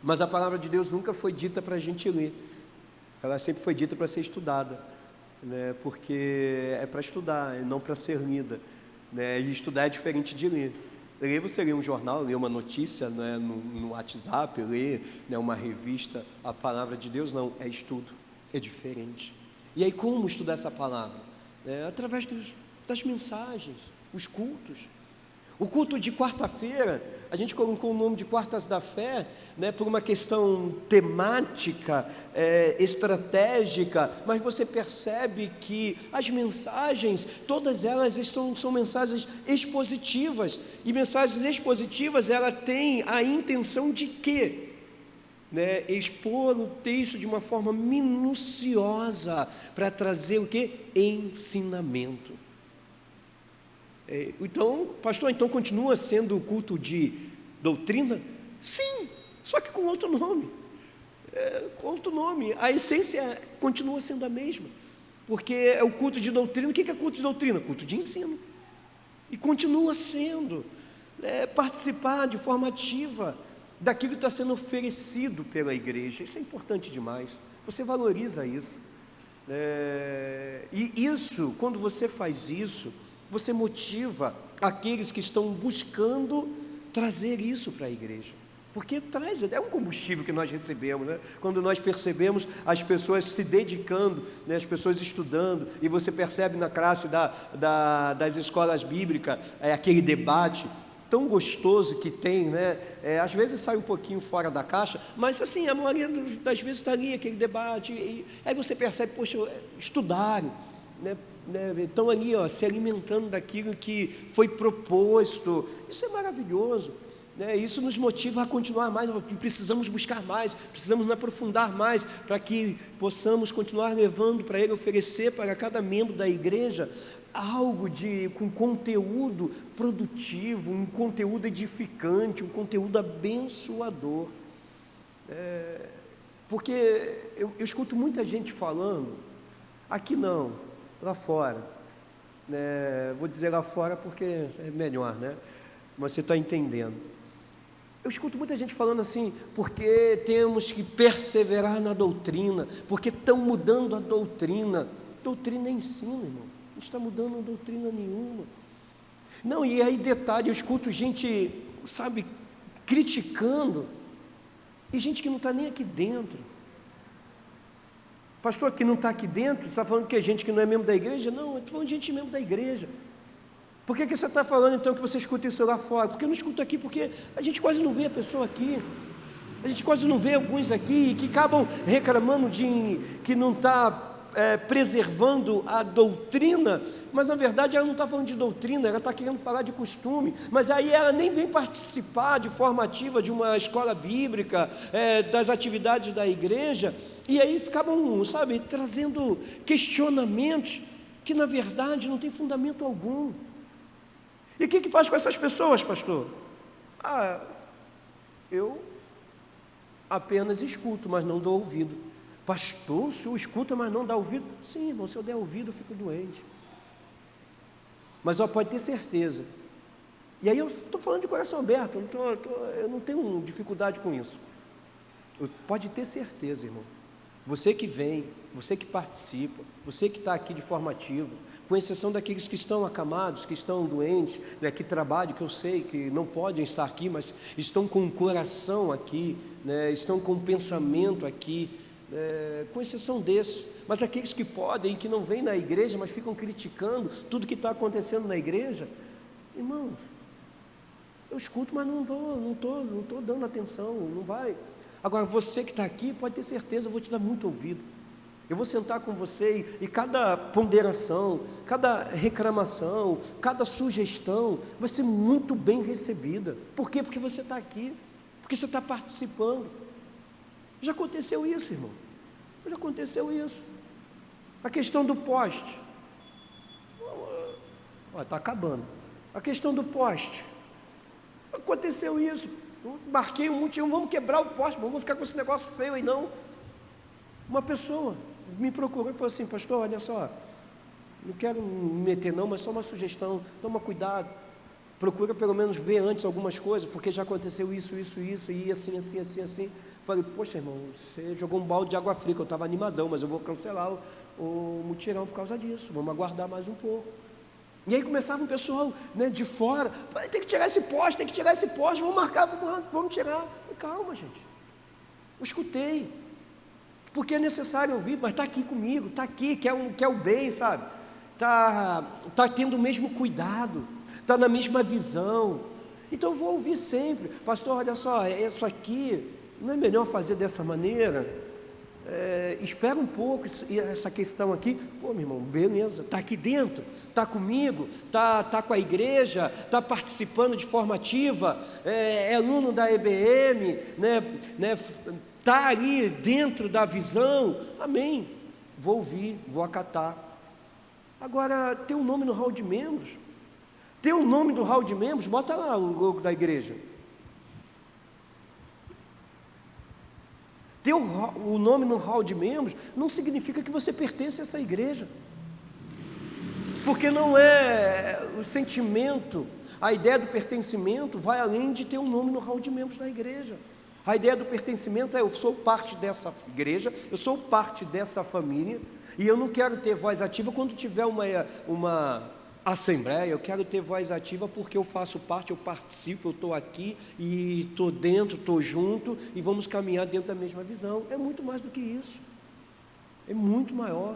mas a palavra de Deus nunca foi dita para a gente ler, ela sempre foi dita para ser estudada, né, porque é para estudar, não para ser lida. Né, e estudar é diferente de ler. Ler, você lê um jornal, lê uma notícia, né, no WhatsApp, lê, né, uma revista. A palavra de Deus não, é estudo, é diferente. E aí como estudar essa palavra? Através das mensagens, os cultos. O culto de quarta-feira, a gente colocou o nome de Quartas da Fé, né, por uma questão temática, estratégica, mas você percebe que as mensagens, todas elas são mensagens expositivas, e mensagens expositivas, ela tem a intenção de quê? Né, expor o texto de uma forma minuciosa, para trazer o quê? Ensinamento. Então, pastor, então continua sendo o culto de doutrina? Sim, só que com outro nome. Com outro nome. A essência continua sendo a mesma. Porque é o culto de doutrina. O que é culto de doutrina? Culto de ensino. E continua sendo. Participar de forma ativa daquilo que está sendo oferecido pela igreja. Isso é importante demais. Você valoriza isso. E isso, quando você faz isso, você motiva aqueles que estão buscando trazer isso para a igreja, porque é um combustível que nós recebemos, né? Quando nós percebemos as pessoas se dedicando, né? As pessoas estudando, e você percebe na classe das escolas bíblicas, aquele debate tão gostoso que tem, né? Às vezes sai um pouquinho fora da caixa, mas assim, a maioria das vezes está ali aquele debate, e aí você percebe, poxa, estudaram, né? Estão ali, se alimentando daquilo que foi proposto. Isso é maravilhoso. né? Isso nos motiva a continuar mais, precisamos buscar mais, precisamos nos aprofundar mais, para que possamos continuar levando para Ele, oferecer para cada membro da igreja algo com conteúdo produtivo, um conteúdo edificante, um conteúdo abençoador. Porque eu escuto muita gente falando, aqui não, lá fora, né? Vou dizer lá fora porque é melhor, né? Mas você está entendendo. Eu escuto muita gente falando assim, porque temos que perseverar na doutrina, porque estão mudando a doutrina. Doutrina é ensino, irmão, não está mudando doutrina nenhuma. Não, e aí detalhe, eu escuto gente, sabe, criticando, e gente que não está nem aqui dentro. Pastor, que não está aqui dentro, você está falando que é gente que não é membro da igreja? Não, eu estou falando de gente membro da igreja. Por que você está falando então que você escuta isso lá fora? Porque eu não escuto aqui, porque a gente quase não vê a pessoa aqui. A gente quase não vê alguns aqui que acabam reclamando de que não está preservando a doutrina, mas na verdade ela não está falando de doutrina, ela está querendo falar de costume, mas aí ela nem vem participar de forma ativa de uma escola bíblica, das atividades da igreja, e aí acabam, sabe, trazendo questionamentos que na verdade não tem fundamento algum. E o que faz com essas pessoas, pastor? Eu apenas escuto, mas não dou ouvido. Pastor, o senhor escuta, mas não dá ouvido? Sim, irmão, se eu der ouvido, eu fico doente. Mas pode ter certeza. E aí eu estou falando de coração aberto, eu não tenho dificuldade com isso. Pode ter certeza, irmão. Você que vem, você que participa, você que está aqui de forma ativa, com exceção daqueles que estão acamados, que estão doentes, né, que trabalham, que eu sei que não podem estar aqui, mas estão com o coração aqui, né, estão com o pensamento aqui, com exceção desses, mas aqueles que podem, que não vêm na igreja, mas ficam criticando tudo que está acontecendo na igreja, irmãos, eu escuto, mas não estou dando atenção, não vai. Agora, você que está aqui, pode ter certeza, eu vou te dar muito ouvido. Eu vou sentar com você e cada ponderação, cada reclamação, cada sugestão vai ser muito bem recebida. Por quê? Porque você está aqui, porque você está participando. Já aconteceu isso, irmão. Já aconteceu isso. A questão do poste. Está acabando. A questão do poste. Aconteceu isso. Eu marquei um mutirão, vamos quebrar o poste, vamos ficar com esse negócio feio aí não. Uma pessoa me procurou e falou assim, pastor, olha só, não quero me meter não, mas só uma sugestão, toma cuidado, procura pelo menos ver antes algumas coisas, porque já aconteceu isso, e assim. Falei, poxa irmão, você jogou um balde de água fria, eu estava animadão, mas eu vou cancelar o mutirão por causa disso, vamos aguardar mais um pouco. E aí começava um pessoal, né, de fora, tem que tirar esse poste, vamos marcar, vamos tirar. Falei, calma gente, eu escutei, porque é necessário ouvir, mas está aqui comigo, está aqui, quer o bem, sabe? Está tendo o mesmo cuidado, está na mesma visão, então eu vou ouvir sempre. Pastor, olha só, isso aqui, não é melhor fazer dessa maneira? Espera um pouco, essa questão aqui, pô meu irmão, beleza, está aqui dentro, está comigo, está com a igreja, está participando de forma ativa, é aluno da EBM, né, está ali dentro da visão, amém, vou ouvir, vou acatar. Agora, tem um nome no hall de membros, bota lá o logo da igreja. Ter o nome no hall de membros não significa que você pertence a essa igreja, porque não é o sentimento, a ideia do pertencimento vai além de ter um nome no hall de membros da igreja. A ideia do pertencimento eu sou parte dessa igreja, eu sou parte dessa família, e eu não quero ter voz ativa quando tiver uma assembleia, eu quero ter voz ativa porque eu faço parte, eu participo, eu estou aqui e estou dentro, estou junto e vamos caminhar dentro da mesma visão. É muito mais do que isso, é muito maior.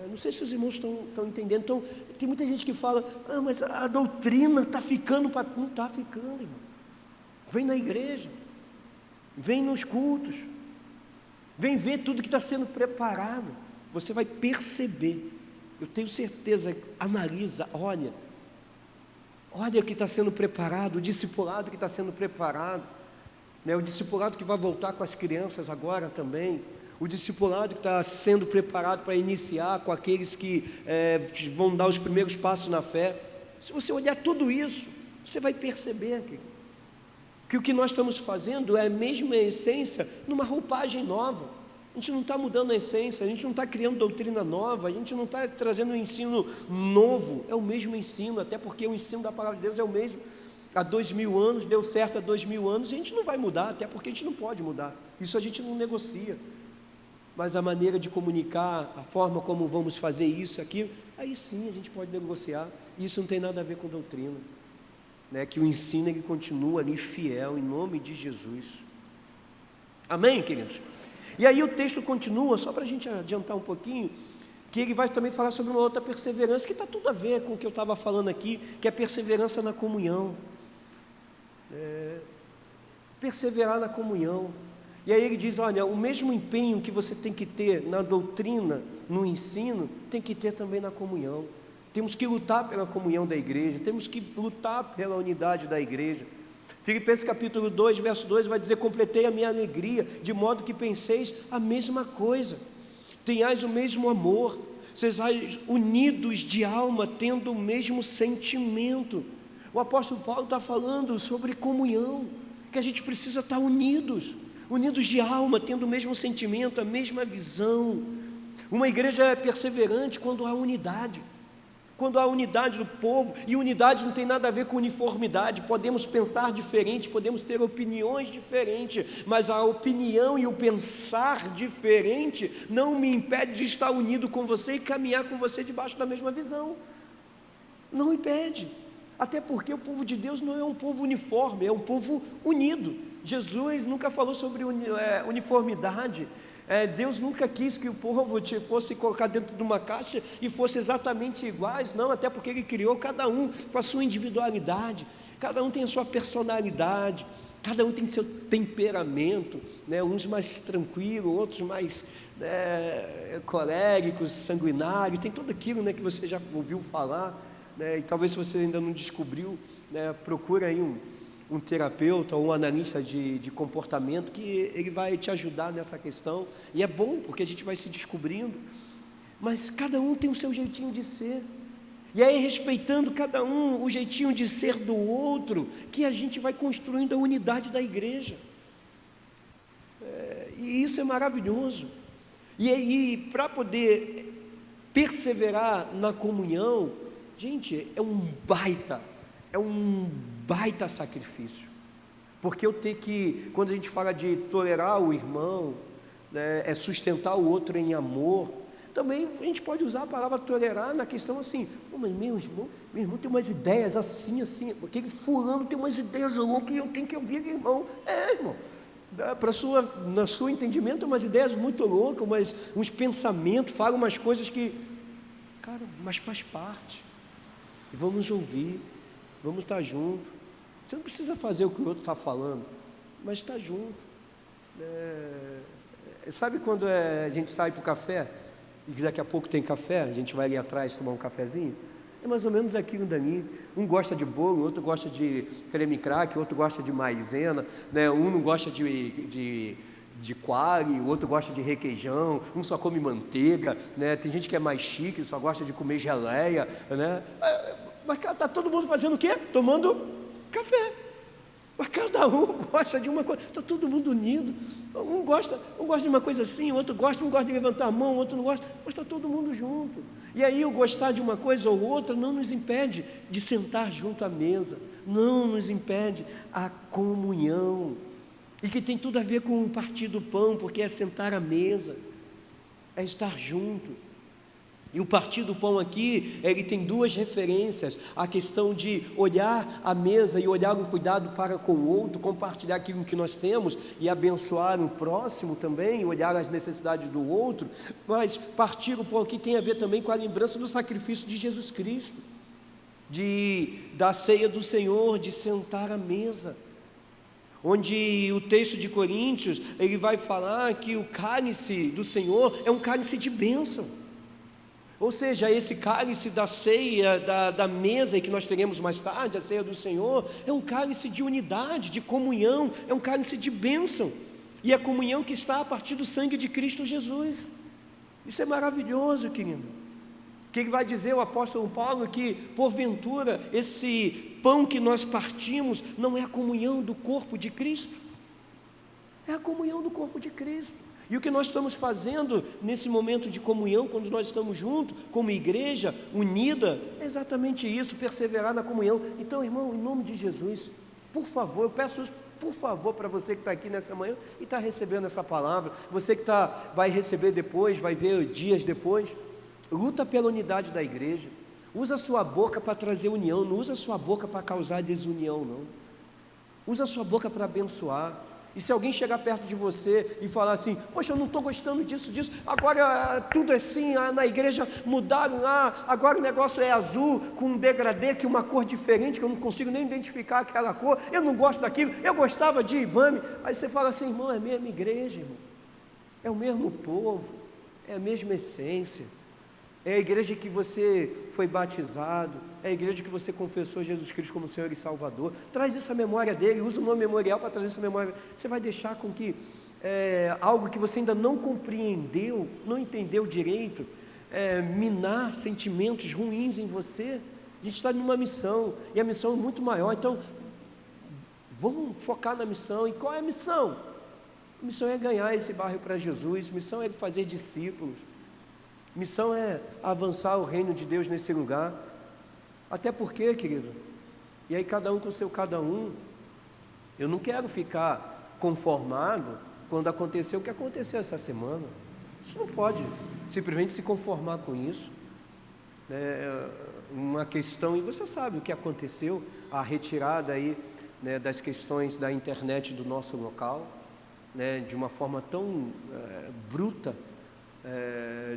Não sei se os irmãos estão entendendo. Então, tem muita gente que fala, mas a doutrina está ficando, não está ficando, irmão. Vem na igreja, vem nos cultos, vem ver tudo que está sendo preparado, você vai perceber. Eu tenho certeza, analisa, Olha o que está sendo preparado, o discipulado que está sendo preparado, né? O discipulado que vai voltar com as crianças agora também, o discipulado que está sendo preparado para iniciar com aqueles que vão dar os primeiros passos na fé. Se você olhar tudo isso, você vai perceber que o que nós estamos fazendo é a mesma essência numa roupagem nova. A gente não está mudando a essência, a gente não está criando doutrina nova, a gente não está trazendo um ensino novo, é o mesmo ensino, até porque o ensino da palavra de Deus é o mesmo há 2000 anos, deu certo há 2000 anos, e a gente não vai mudar, até porque a gente não pode mudar, isso a gente não negocia. Mas a maneira de comunicar, a forma como vamos fazer isso, aquilo, aí sim a gente pode negociar. Isso não tem nada a ver com doutrina, né? Que o ensino ele continua ali fiel, em nome de Jesus. Amém, queridos? E aí o texto continua, só para a gente adiantar um pouquinho, que ele vai também falar sobre uma outra perseverança, que está tudo a ver com o que eu estava falando aqui, que é a perseverança na comunhão. Perseverar na comunhão. E aí ele diz, olha, o mesmo empenho que você tem que ter na doutrina, no ensino, tem que ter também na comunhão. Temos que lutar pela comunhão da igreja, temos que lutar pela unidade da igreja. Filipenses capítulo 2, verso 2 vai dizer, completei a minha alegria, de modo que penseis a mesma coisa, tenhais o mesmo amor, sejais unidos de alma, tendo o mesmo sentimento. O apóstolo Paulo está falando sobre comunhão, que a gente precisa estar unidos de alma, tendo o mesmo sentimento, a mesma visão. Uma igreja é perseverante quando há unidade do povo, e unidade não tem nada a ver com uniformidade. Podemos pensar diferente, podemos ter opiniões diferentes, mas a opinião e o pensar diferente não me impede de estar unido com você e caminhar com você debaixo da mesma visão, não impede, até porque o povo de Deus não é um povo uniforme, é um povo unido. Jesus nunca falou sobre uniformidade. Deus nunca quis que o povo fosse colocar dentro de uma caixa e fosse exatamente iguais, não, até porque Ele criou cada um com a sua individualidade, cada um tem a sua personalidade, cada um tem seu temperamento, né? Uns mais tranquilos, outros mais coléricos, sanguinários, tem tudo aquilo, né, que você já ouviu falar, né? E talvez se você ainda não descobriu, né, procura aí um terapeuta ou um analista de comportamento, que ele vai te ajudar nessa questão, e é bom porque a gente vai se descobrindo, mas cada um tem o seu jeitinho de ser, e aí respeitando cada um, o jeitinho de ser do outro, que a gente vai construindo a unidade da igreja, e isso é maravilhoso. E para poder perseverar na comunhão, gente, é um baita sacrifício, porque eu tenho que, quando a gente fala de tolerar o irmão, né, é sustentar o outro em amor, também a gente pode usar a palavra tolerar na questão assim, mas meu irmão tem umas ideias assim, aquele fulano tem umas ideias loucas e eu tenho que ouvir aquele irmão, irmão, na sua entendimento, umas ideias muito loucas, uns pensamentos, fala umas coisas que, cara, mas faz parte, e vamos ouvir, vamos estar junto. Você não precisa fazer o que o outro está falando, mas está junto. Sabe quando a gente sai para o café, e daqui a pouco tem café, a gente vai ali atrás tomar um cafezinho? É mais ou menos aquilo dali. Um gosta de bolo, outro gosta de creme crack, outro gosta de maisena, né? Um não gosta de coalho, o outro gosta de requeijão, um só come manteiga, né? Tem gente que é mais chique, só gosta de comer geleia, né? Mas está todo mundo fazendo o quê? Tomando café. Mas cada um gosta de uma coisa, está todo mundo unido. Um gosta de uma coisa assim, o outro gosta, um gosta de levantar a mão, o outro não gosta, mas está todo mundo junto. E aí o gostar de uma coisa ou outra não nos impede de sentar junto à mesa, não nos impede a comunhão, e que tem tudo a ver com o partir do pão, porque é sentar à mesa, é estar junto. E o partir do pão aqui, ele tem duas referências, a questão de olhar a mesa e olhar o cuidado para com o outro, compartilhar aquilo que nós temos e abençoar o próximo também, olhar as necessidades do outro, mas partir o pão aqui tem a ver também com a lembrança do sacrifício de Jesus Cristo, da ceia do Senhor, de sentar à mesa, onde o texto de Coríntios, ele vai falar que o cálice do Senhor é um cálice de bênção. Ou seja, esse cálice da ceia, da mesa que nós teremos mais tarde, a ceia do Senhor, é um cálice de unidade, de comunhão, é um cálice de bênção, e a comunhão que está a partir do sangue de Cristo Jesus. Isso é maravilhoso, querido. Que ele vai dizer, o apóstolo Paulo, que porventura esse pão que nós partimos não é a comunhão do corpo de Cristo? É a comunhão do corpo de Cristo. E o que nós estamos fazendo nesse momento de comunhão, quando nós estamos juntos, como igreja, unida, é exatamente isso, perseverar na comunhão. Então, irmão, em nome de Jesus, por favor, eu peço isso, por favor, para você que está aqui nessa manhã e está recebendo essa palavra, você que vai receber depois, vai ver dias depois, luta pela unidade da igreja, usa a sua boca para trazer união, não usa a sua boca para causar desunião, não. Usa a sua boca para abençoar. E se alguém chegar perto de você e falar assim, poxa, eu não estou gostando disso, agora tudo é assim, na igreja mudaram lá, agora o negócio é azul, com um degradê, que uma cor diferente, que eu não consigo nem identificar aquela cor, eu não gosto daquilo, eu gostava de IBAME. Aí você fala assim, irmão, é a mesma igreja, irmão, é o mesmo povo, é a mesma essência, é a igreja que você foi batizado, é a igreja que você confessou Jesus Cristo como Senhor e Salvador. Traz essa memória dele, usa o nome memorial para trazer essa memória. Você vai deixar com que algo que você ainda não compreendeu, não entendeu direito, minar sentimentos ruins em você. A gente está numa missão, e a missão é muito maior. Então, vamos focar na missão. E qual é a missão? A missão é ganhar esse bairro para Jesus, a missão é fazer discípulos. Missão é avançar o reino de Deus nesse lugar. Até porque, querido, e aí cada um com o seu cada um, eu não quero ficar conformado quando aconteceu o que aconteceu essa semana. Isso não pode simplesmente se conformar com isso. É uma questão, e você sabe o que aconteceu, a retirada aí, né, das questões da internet do nosso local, né, de uma forma tão bruta,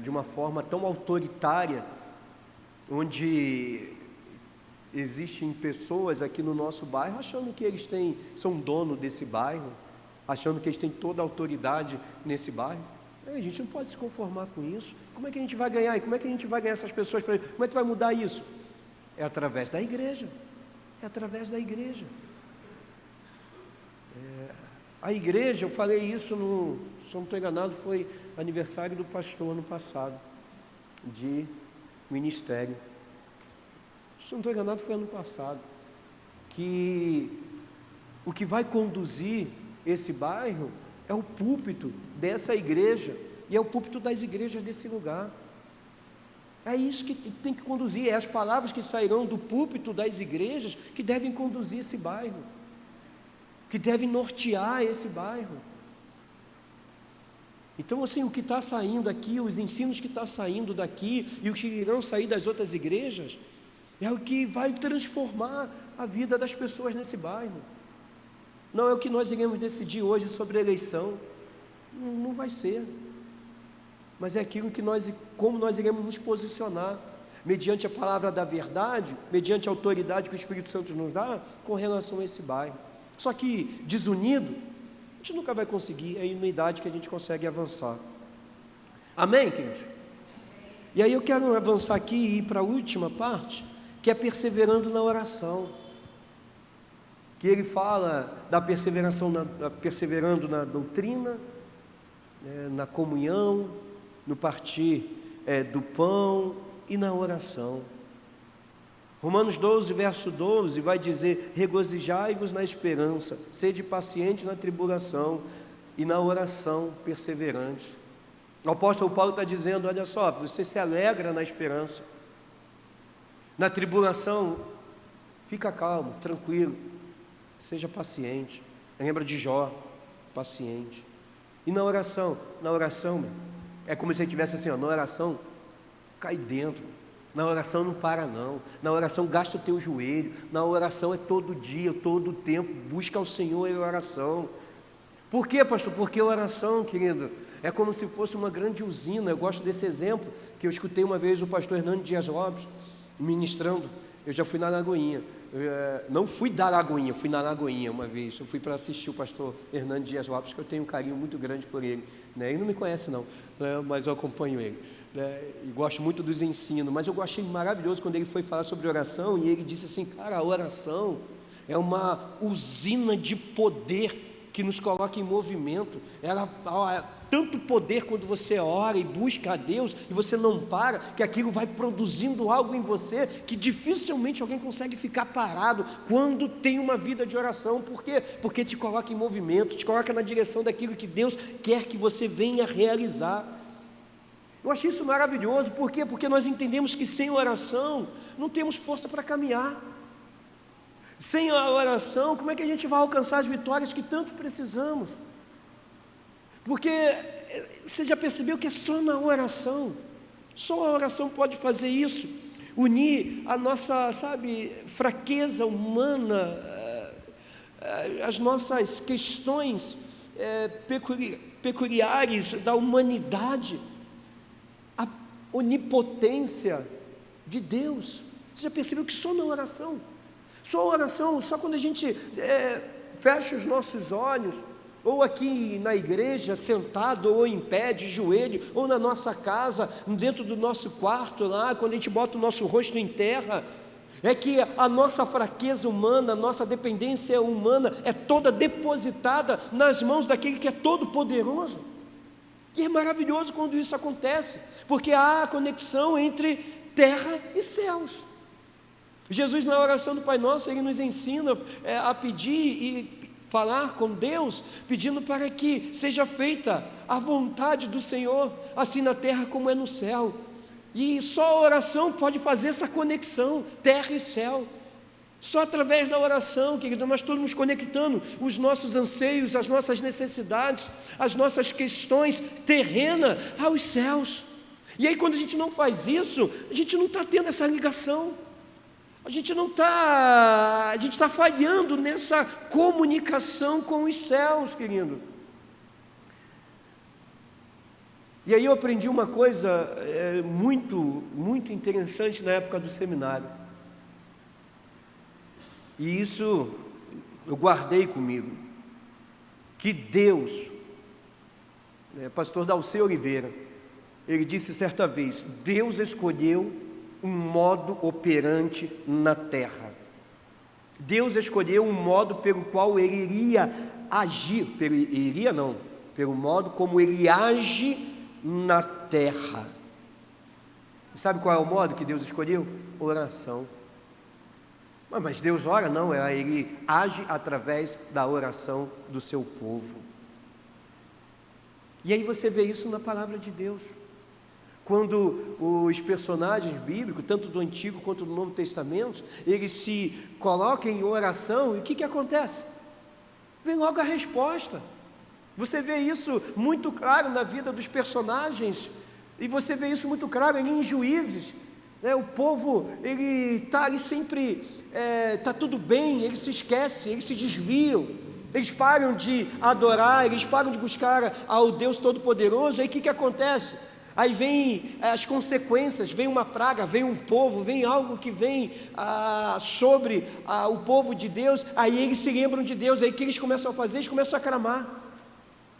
de uma forma tão autoritária, onde existem pessoas aqui no nosso bairro achando que eles são dono desse bairro, achando que eles têm toda a autoridade nesse bairro. A gente não pode se conformar com isso. Como é que a gente vai ganhar? E como é que a gente vai ganhar essas pessoas? Como é que vai mudar isso? É através da igreja. É através da igreja. A igreja, eu falei isso se eu não estou enganado, foi aniversário do pastor ano passado, de ministério. Se eu não estou enganado, foi ano passado, que o que vai conduzir esse bairro é o púlpito dessa igreja, e é o púlpito das igrejas desse lugar. É isso que tem que conduzir, é as palavras que sairão do púlpito das igrejas que devem conduzir esse bairro, que devem nortear esse bairro. Então, assim, o que está saindo aqui, os ensinos que estão saindo daqui e os que irão sair das outras igrejas, é o que vai transformar a vida das pessoas nesse bairro. Não é o que nós iremos decidir hoje sobre a eleição, não vai ser. Mas é aquilo que como nós iremos nos posicionar, mediante a palavra da verdade, mediante a autoridade que o Espírito Santo nos dá, com relação a esse bairro. Só que desunido, a gente nunca vai conseguir, é a unidade que a gente consegue avançar. Amém, queridos? E aí eu quero avançar aqui e ir para a última parte, que é perseverando na oração. Que ele fala da perseverando na doutrina, na comunhão, no partir do pão e na oração. Romanos 12, verso 12, vai dizer, regozijai-vos na esperança, sede paciente na tribulação e na oração perseverante. O apóstolo Paulo está dizendo, olha só, você se alegra na esperança, na tribulação, fica calmo, tranquilo, seja paciente. Lembra de Jó, paciente. E na oração, é como se ele estivesse assim, na oração, cai dentro. Na oração não para não, na oração gasta o teu joelho, na oração é todo dia, todo o tempo, busca o Senhor em oração. Por quê, pastor? Porque a oração, querido, é como se fosse uma grande usina. Eu gosto desse exemplo, que eu escutei uma vez o pastor Hernando Dias Lopes, ministrando. Eu já fui na Lagoinha, não fui da Lagoinha, fui na Lagoinha uma vez. Eu fui para assistir o pastor Hernando Dias Lopes, que eu tenho um carinho muito grande por ele, né? Ele não me conhece não, mas eu acompanho ele. né, e gosto muito dos ensinos, mas eu achei maravilhoso quando ele foi falar sobre oração, e ele disse assim, cara, a oração é uma usina de poder que nos coloca em movimento. Ela tanto poder quando você ora e busca a Deus, e você não para, que aquilo vai produzindo algo em você, que dificilmente alguém consegue ficar parado, quando tem uma vida de oração. Por quê? Porque te coloca em movimento, te coloca na direção daquilo que Deus quer que você venha realizar. Eu achei isso maravilhoso. Por quê? Porque nós entendemos que sem oração, não temos força para caminhar. Sem a oração, como é que a gente vai alcançar as vitórias que tanto precisamos? Porque você já percebeu que é só na oração, só a oração pode fazer isso, unir a nossa, fraqueza humana, as nossas questões peculiares da humanidade, a onipotência de Deus. Você já percebeu que só na oração, só quando a gente fecha os nossos olhos, ou aqui na igreja, sentado, ou em pé, de joelho, ou na nossa casa, dentro do nosso quarto lá, quando a gente bota o nosso rosto em terra, é que a nossa fraqueza humana, a nossa dependência humana é toda depositada nas mãos daquele que é todo poderoso. E é maravilhoso quando isso acontece, porque há a conexão entre terra e céus. Jesus, na oração do Pai Nosso, Ele nos ensina a pedir e falar com Deus, pedindo para que seja feita a vontade do Senhor, assim na terra como é no céu. E só a oração pode fazer essa conexão, terra e céu. Só através da oração, querido, nós estamos conectando os nossos anseios, as nossas necessidades, as nossas questões terrenas aos céus. E aí, quando a gente não faz isso, a gente não está tendo essa ligação. A gente está falhando nessa comunicação com os céus, querido. E aí eu aprendi uma coisa muito, muito interessante na época do seminário. E isso eu guardei comigo. Que Deus, pastor Dalceu Oliveira, ele disse certa vez, Deus escolheu um modo operante na terra. Deus escolheu um modo pelo qual Ele iria agir, pelo modo como Ele age na terra. E sabe qual é o modo que Deus escolheu? Oração. Mas Deus ora? Não, Ele age através da oração do seu povo. E aí você vê isso na palavra de Deus. Quando os personagens bíblicos, tanto do Antigo quanto do Novo Testamento, eles se colocam em oração, e o que acontece? Vem logo a resposta. Você vê isso muito claro na vida dos personagens, e você vê isso muito claro ali em Juízes. O povo, ele está ali sempre, está tudo bem, eles se esquecem, eles se desviam, eles param de adorar, eles param de buscar ao Deus Todo-Poderoso. Aí o que acontece? Aí vem as consequências, vem uma praga, vem um povo, vem algo que vem sobre o povo de Deus. Aí eles se lembram de Deus, aí o que eles começam a fazer? Eles começam a clamar,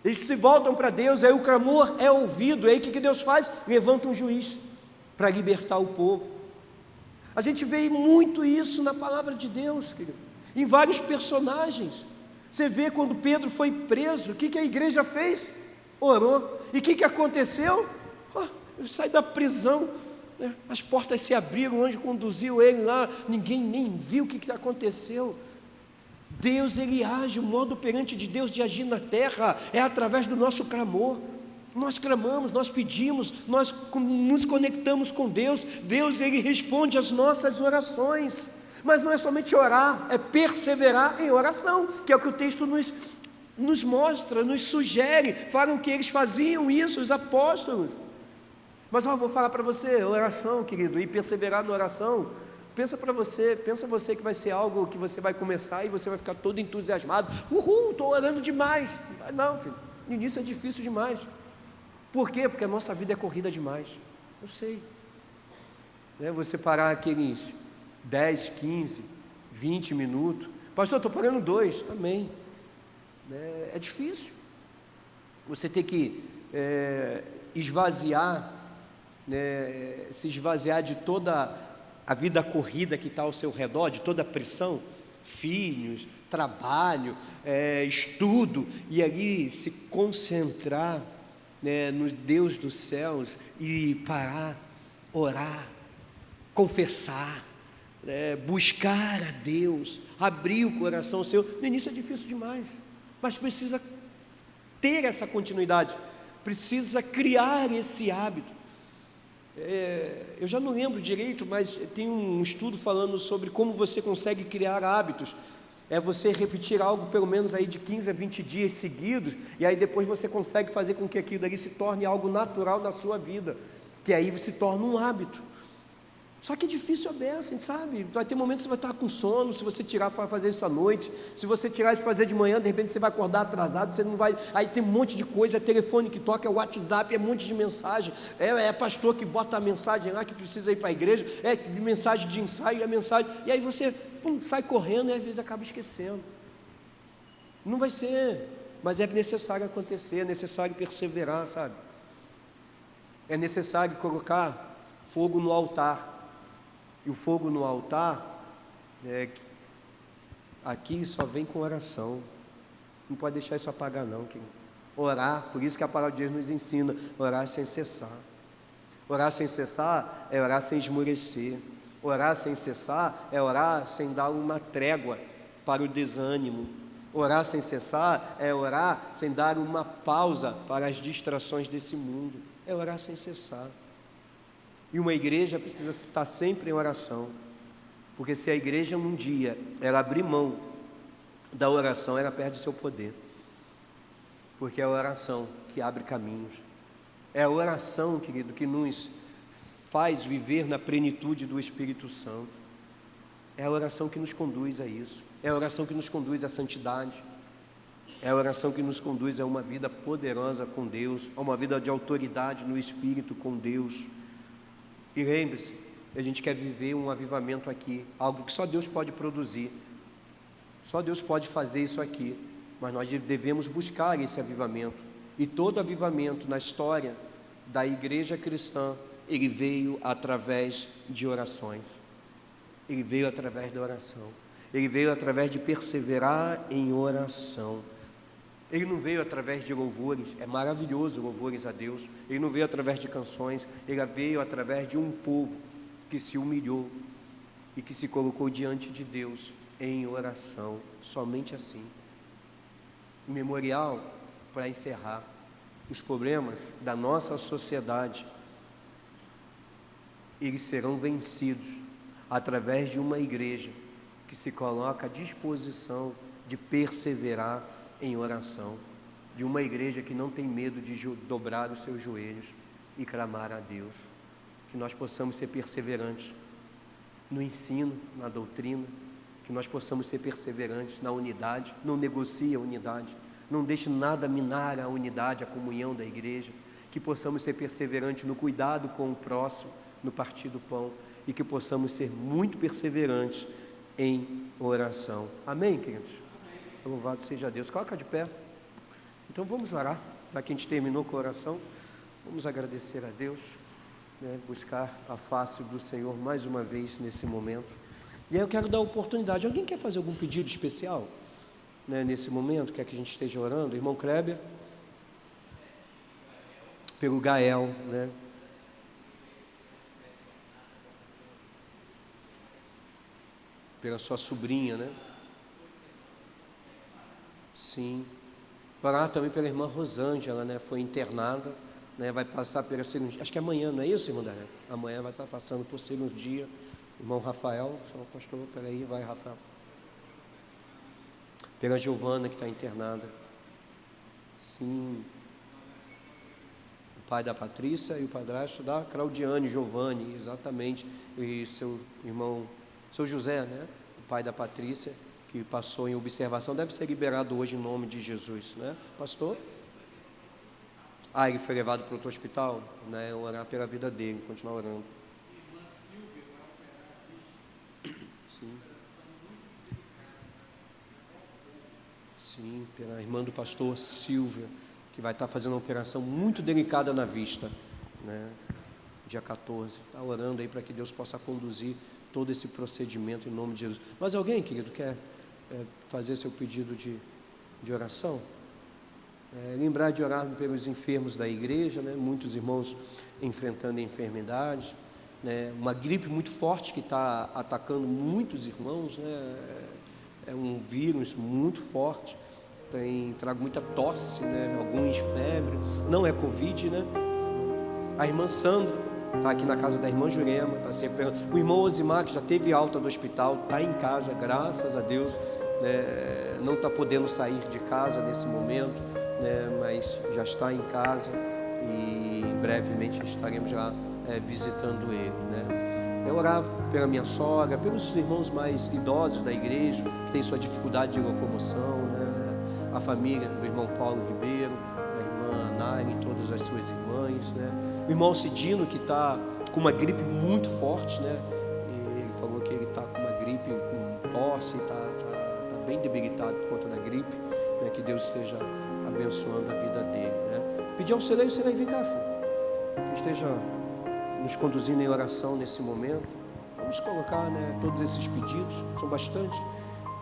eles se voltam para Deus, aí o clamor é ouvido. Aí o que Deus faz? Levanta um juiz para libertar o povo. A gente vê muito isso na palavra de Deus, querido, em vários personagens. Você vê quando Pedro foi preso, o que a igreja fez? Orou. E o que aconteceu? Ele sai da prisão, as portas se abriram, o anjo conduziu ele lá, ninguém nem viu o que aconteceu. Deus, Ele age, o modo operante de Deus de agir na terra é através do nosso clamor. Nós clamamos, nós pedimos, nós nos conectamos com Deus. Deus, Ele responde às nossas orações. Mas não é somente orar, é perseverar em oração, que é o que o texto nos mostra, nos sugere. Falam que eles faziam isso, os apóstolos. Mas eu vou falar para você, oração, querido, e perseverar na oração, pensa você que vai ser algo que você vai começar e você vai ficar todo entusiasmado, estou orando demais. Não, filho, no início é difícil demais. Por quê? Porque a nossa vida é corrida demais. Eu sei. Você parar aqueles 10, 15, 20 minutos, pastor, estou parando 2, amém. É difícil. Você tem que esvaziar né, se esvaziar de toda a vida corrida que está ao seu redor, de toda a pressão, filhos, trabalho, estudo, e ali se concentrar, né, no Deus dos céus e parar, orar, confessar, buscar a Deus, abrir o coração seu. No início é difícil demais, mas precisa ter essa continuidade, precisa criar esse hábito. Eu já não lembro direito, mas tem um estudo falando sobre como você consegue criar hábitos. É você repetir algo pelo menos aí de 15 a 20 dias seguidos, e aí depois você consegue fazer com que aquilo ali se torne algo natural na sua vida, que aí se torna um hábito. Só que é difícil a beça, sabe? Vai ter momentos que você vai estar com sono, se você tirar para fazer isso à noite, se você tirar isso para fazer de manhã, de repente você vai acordar atrasado, você não vai, aí tem um monte de coisa, é telefone que toca, é WhatsApp, é um monte de mensagem, é pastor que bota a mensagem lá que precisa ir para a igreja, é de mensagem de ensaio, é mensagem, e aí você sai correndo e às vezes acaba esquecendo. Não vai ser, mas é necessário acontecer, é necessário perseverar, sabe? É necessário colocar fogo no altar. E o fogo no altar, aqui só vem com oração. Não pode deixar isso apagar não, querido. Orar, por isso que a palavra de Deus nos ensina, orar sem cessar. Orar sem cessar é orar sem esmorecer. Orar sem cessar é orar sem dar uma trégua para o desânimo. Orar sem cessar é orar sem dar uma pausa para as distrações desse mundo. É orar sem cessar. E uma igreja precisa estar sempre em oração, porque se a igreja um dia ela abrir mão da oração, ela perde seu poder, porque é a oração que abre caminhos, é a oração, querido, que nos faz viver na plenitude do Espírito Santo, é a oração que nos conduz a isso, é a oração que nos conduz à santidade, é a oração que nos conduz a uma vida poderosa com Deus, a uma vida de autoridade no Espírito com Deus. E lembre-se, a gente quer viver um avivamento aqui, algo que só Deus pode produzir, só Deus pode fazer isso aqui, mas nós devemos buscar esse avivamento, e todo avivamento na história da igreja cristã, ele veio através de orações, ele veio através da oração, ele veio através de perseverar em oração. Ele não veio através de louvores, é maravilhoso louvores a Deus. Ele não veio através de canções, ele veio através de um povo que se humilhou e que se colocou diante de Deus em oração, somente assim. Memorial, para encerrar, os problemas da nossa sociedade, eles serão vencidos através de uma igreja que se coloca à disposição de perseverar em oração, de uma igreja que não tem medo de dobrar os seus joelhos e clamar a Deus, que nós possamos ser perseverantes no ensino, na doutrina, que nós possamos ser perseverantes na unidade, não negocie a unidade, não deixe nada minar a unidade, a comunhão da igreja, que possamos ser perseverantes no cuidado com o próximo, no partir do pão, e que possamos ser muito perseverantes em oração. Amém, queridos? Louvado seja Deus. Coloca de pé. Então vamos orar, já que a gente terminou com a oração, vamos agradecer a Deus, buscar a face do Senhor mais uma vez nesse momento. E aí eu quero dar oportunidade. Alguém quer fazer algum pedido especial, nesse momento? Quer que a gente esteja orando? Irmão Kleber, pelo Gael, pela sua sobrinha, Sim. Orar também pela irmã Rosângela, foi internada, vai passar pela cirurgia, acho que amanhã, não é isso, irmã Daniel? Amanhã vai estar passando por cirurgia. Irmão Rafael, só pastor, peraí, vai, Rafael. Pela Giovana, que está internada. Sim. O pai da Patrícia e o padrasto da Claudiane Giovanni, exatamente. E seu irmão, seu José, o pai da Patrícia, que passou em observação, deve ser liberado hoje em nome de Jesus, pastor? Ele foi levado para outro hospital, orar pela vida dele, continuar orando. Sim. Sim, pela irmã do pastor Silvia, que vai estar fazendo uma operação muito delicada na vista, dia 14. Está orando aí para que Deus possa conduzir todo esse procedimento em nome de Jesus. Mas alguém, querido, quer fazer seu pedido de oração? Lembrar de orar pelos enfermos da igreja, né? Muitos irmãos enfrentando enfermidades, né? Uma gripe muito forte que está atacando muitos irmãos, né? É um vírus muito forte, trago muita tosse, né? Alguns febre, não é Covid, né? A irmã Sandra está aqui na casa da irmã Jurema, está se recuperando. O irmão Osimar, que já teve alta do hospital, está em casa, graças a Deus, né? Não está podendo sair de casa nesse momento, né? Mas já está em casa e brevemente estaremos já visitando ele, né? Eu orava pela minha sogra, pelos irmãos mais idosos da igreja, que tem sua dificuldade de locomoção, né? A família do irmão Paulo Ribeiro, da irmã Nair e todas as suas irmãs, né? O irmão Cidino, que está com uma gripe muito forte, né? E ele falou que ele está com uma gripe, com tosse, está bem debilitado por conta da gripe, né? Que Deus esteja abençoando a vida dele, né? Pedir ao Serei, vem cá, filho, que esteja nos conduzindo em oração nesse momento. Vamos colocar, né, todos esses pedidos, são bastantes,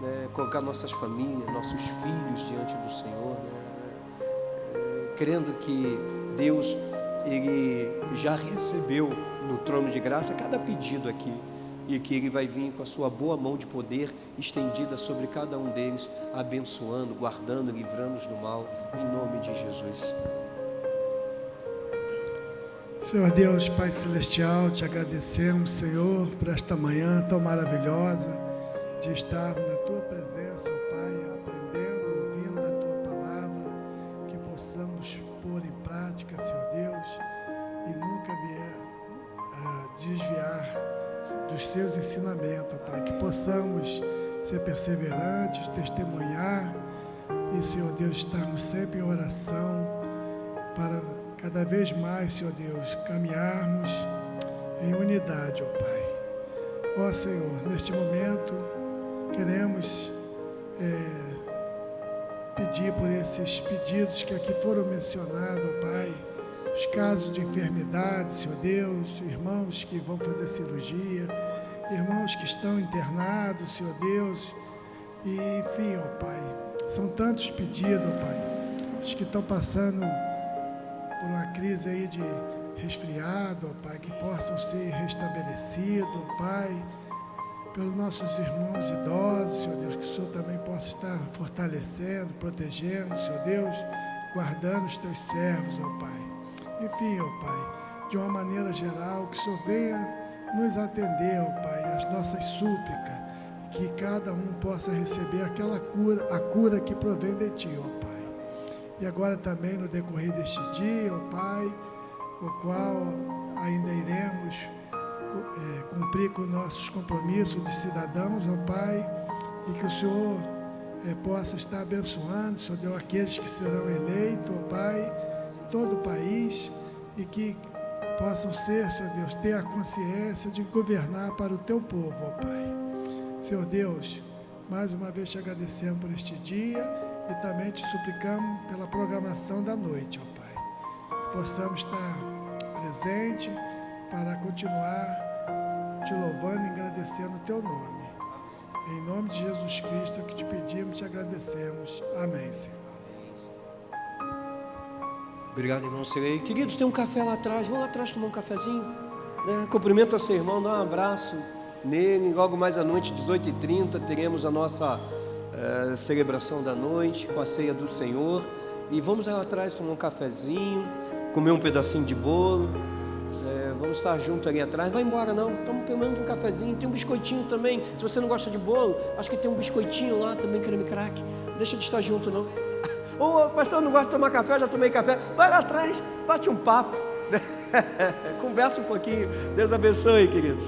né, colocar nossas famílias, nossos filhos diante do Senhor, né, crendo que Deus, Ele já recebeu no trono de graça cada pedido aqui, e que Ele vai vir com a sua boa mão de poder estendida sobre cada um deles, abençoando, guardando, livrando-os do mal, em nome de Jesus. Senhor Deus, Pai Celestial, te agradecemos, Senhor, por esta manhã tão maravilhosa de estarmos na Tua presença, ó Pai, aprendendo, ouvindo a Tua palavra, que possamos pôr em prática, Senhor Deus, e nunca vier a desviar dos Seus ensinamentos, ó Pai, que possamos ser perseverantes, testemunhar e, Senhor Deus, estarmos sempre em oração para cada vez mais, Senhor Deus, caminharmos em unidade, ó Pai. Ó Senhor, neste momento queremos pedir por esses pedidos que aqui foram mencionados, ó Pai, os casos de enfermidade, Senhor Deus, irmãos que vão fazer cirurgia, irmãos que estão internados, Senhor Deus, e enfim, ó Pai, são tantos pedidos, ó Pai, os que estão passando por uma crise aí de resfriado, ó Pai, que possam ser restabelecidos, ó Pai, pelos nossos irmãos idosos, Senhor Deus, que o Senhor também possa estar fortalecendo, protegendo, Senhor Deus, guardando os Teus servos, ó Pai. Enfim, ó Pai, de uma maneira geral, que o Senhor venha nos atender, ó Pai, as nossas súplicas, que cada um possa receber aquela cura, a cura que provém de Ti, ó Pai. E agora também no decorrer deste dia, ó Pai, o qual ainda iremos cumprir com nossos compromissos de cidadãos, ó Pai, e que o Senhor possa estar abençoando, Senhor Deus, aqueles que serão eleitos, ó Pai, todo o país, e que possam ser, Senhor Deus, ter a consciência de governar para o Teu povo, ó Pai. Senhor Deus, mais uma vez te agradecemos por este dia, e também te suplicamos pela programação da noite, ó Pai. Que possamos estar presente para continuar te louvando e agradecendo o Teu nome. Em nome de Jesus Cristo que te pedimos, te agradecemos. Amém, Senhor. Obrigado, irmão Serei. Queridos, tem um café lá atrás, vão lá atrás tomar um cafezinho, né? Cumprimenta seu irmão, dá um abraço nele. Logo mais à noite, 18h30, teremos a nossa celebração da noite com a ceia do Senhor, e vamos lá atrás tomar um cafezinho, comer um pedacinho de bolo, vamos estar junto ali atrás. Vai embora não, toma pelo menos um cafezinho, tem um biscoitinho também, se você não gosta de bolo, acho que tem um biscoitinho lá também, creme crack, deixa de estar junto não. Ô pastor, eu não gosto de tomar café, já tomei café, vai lá atrás, bate um papo, conversa um pouquinho. Deus abençoe, queridos.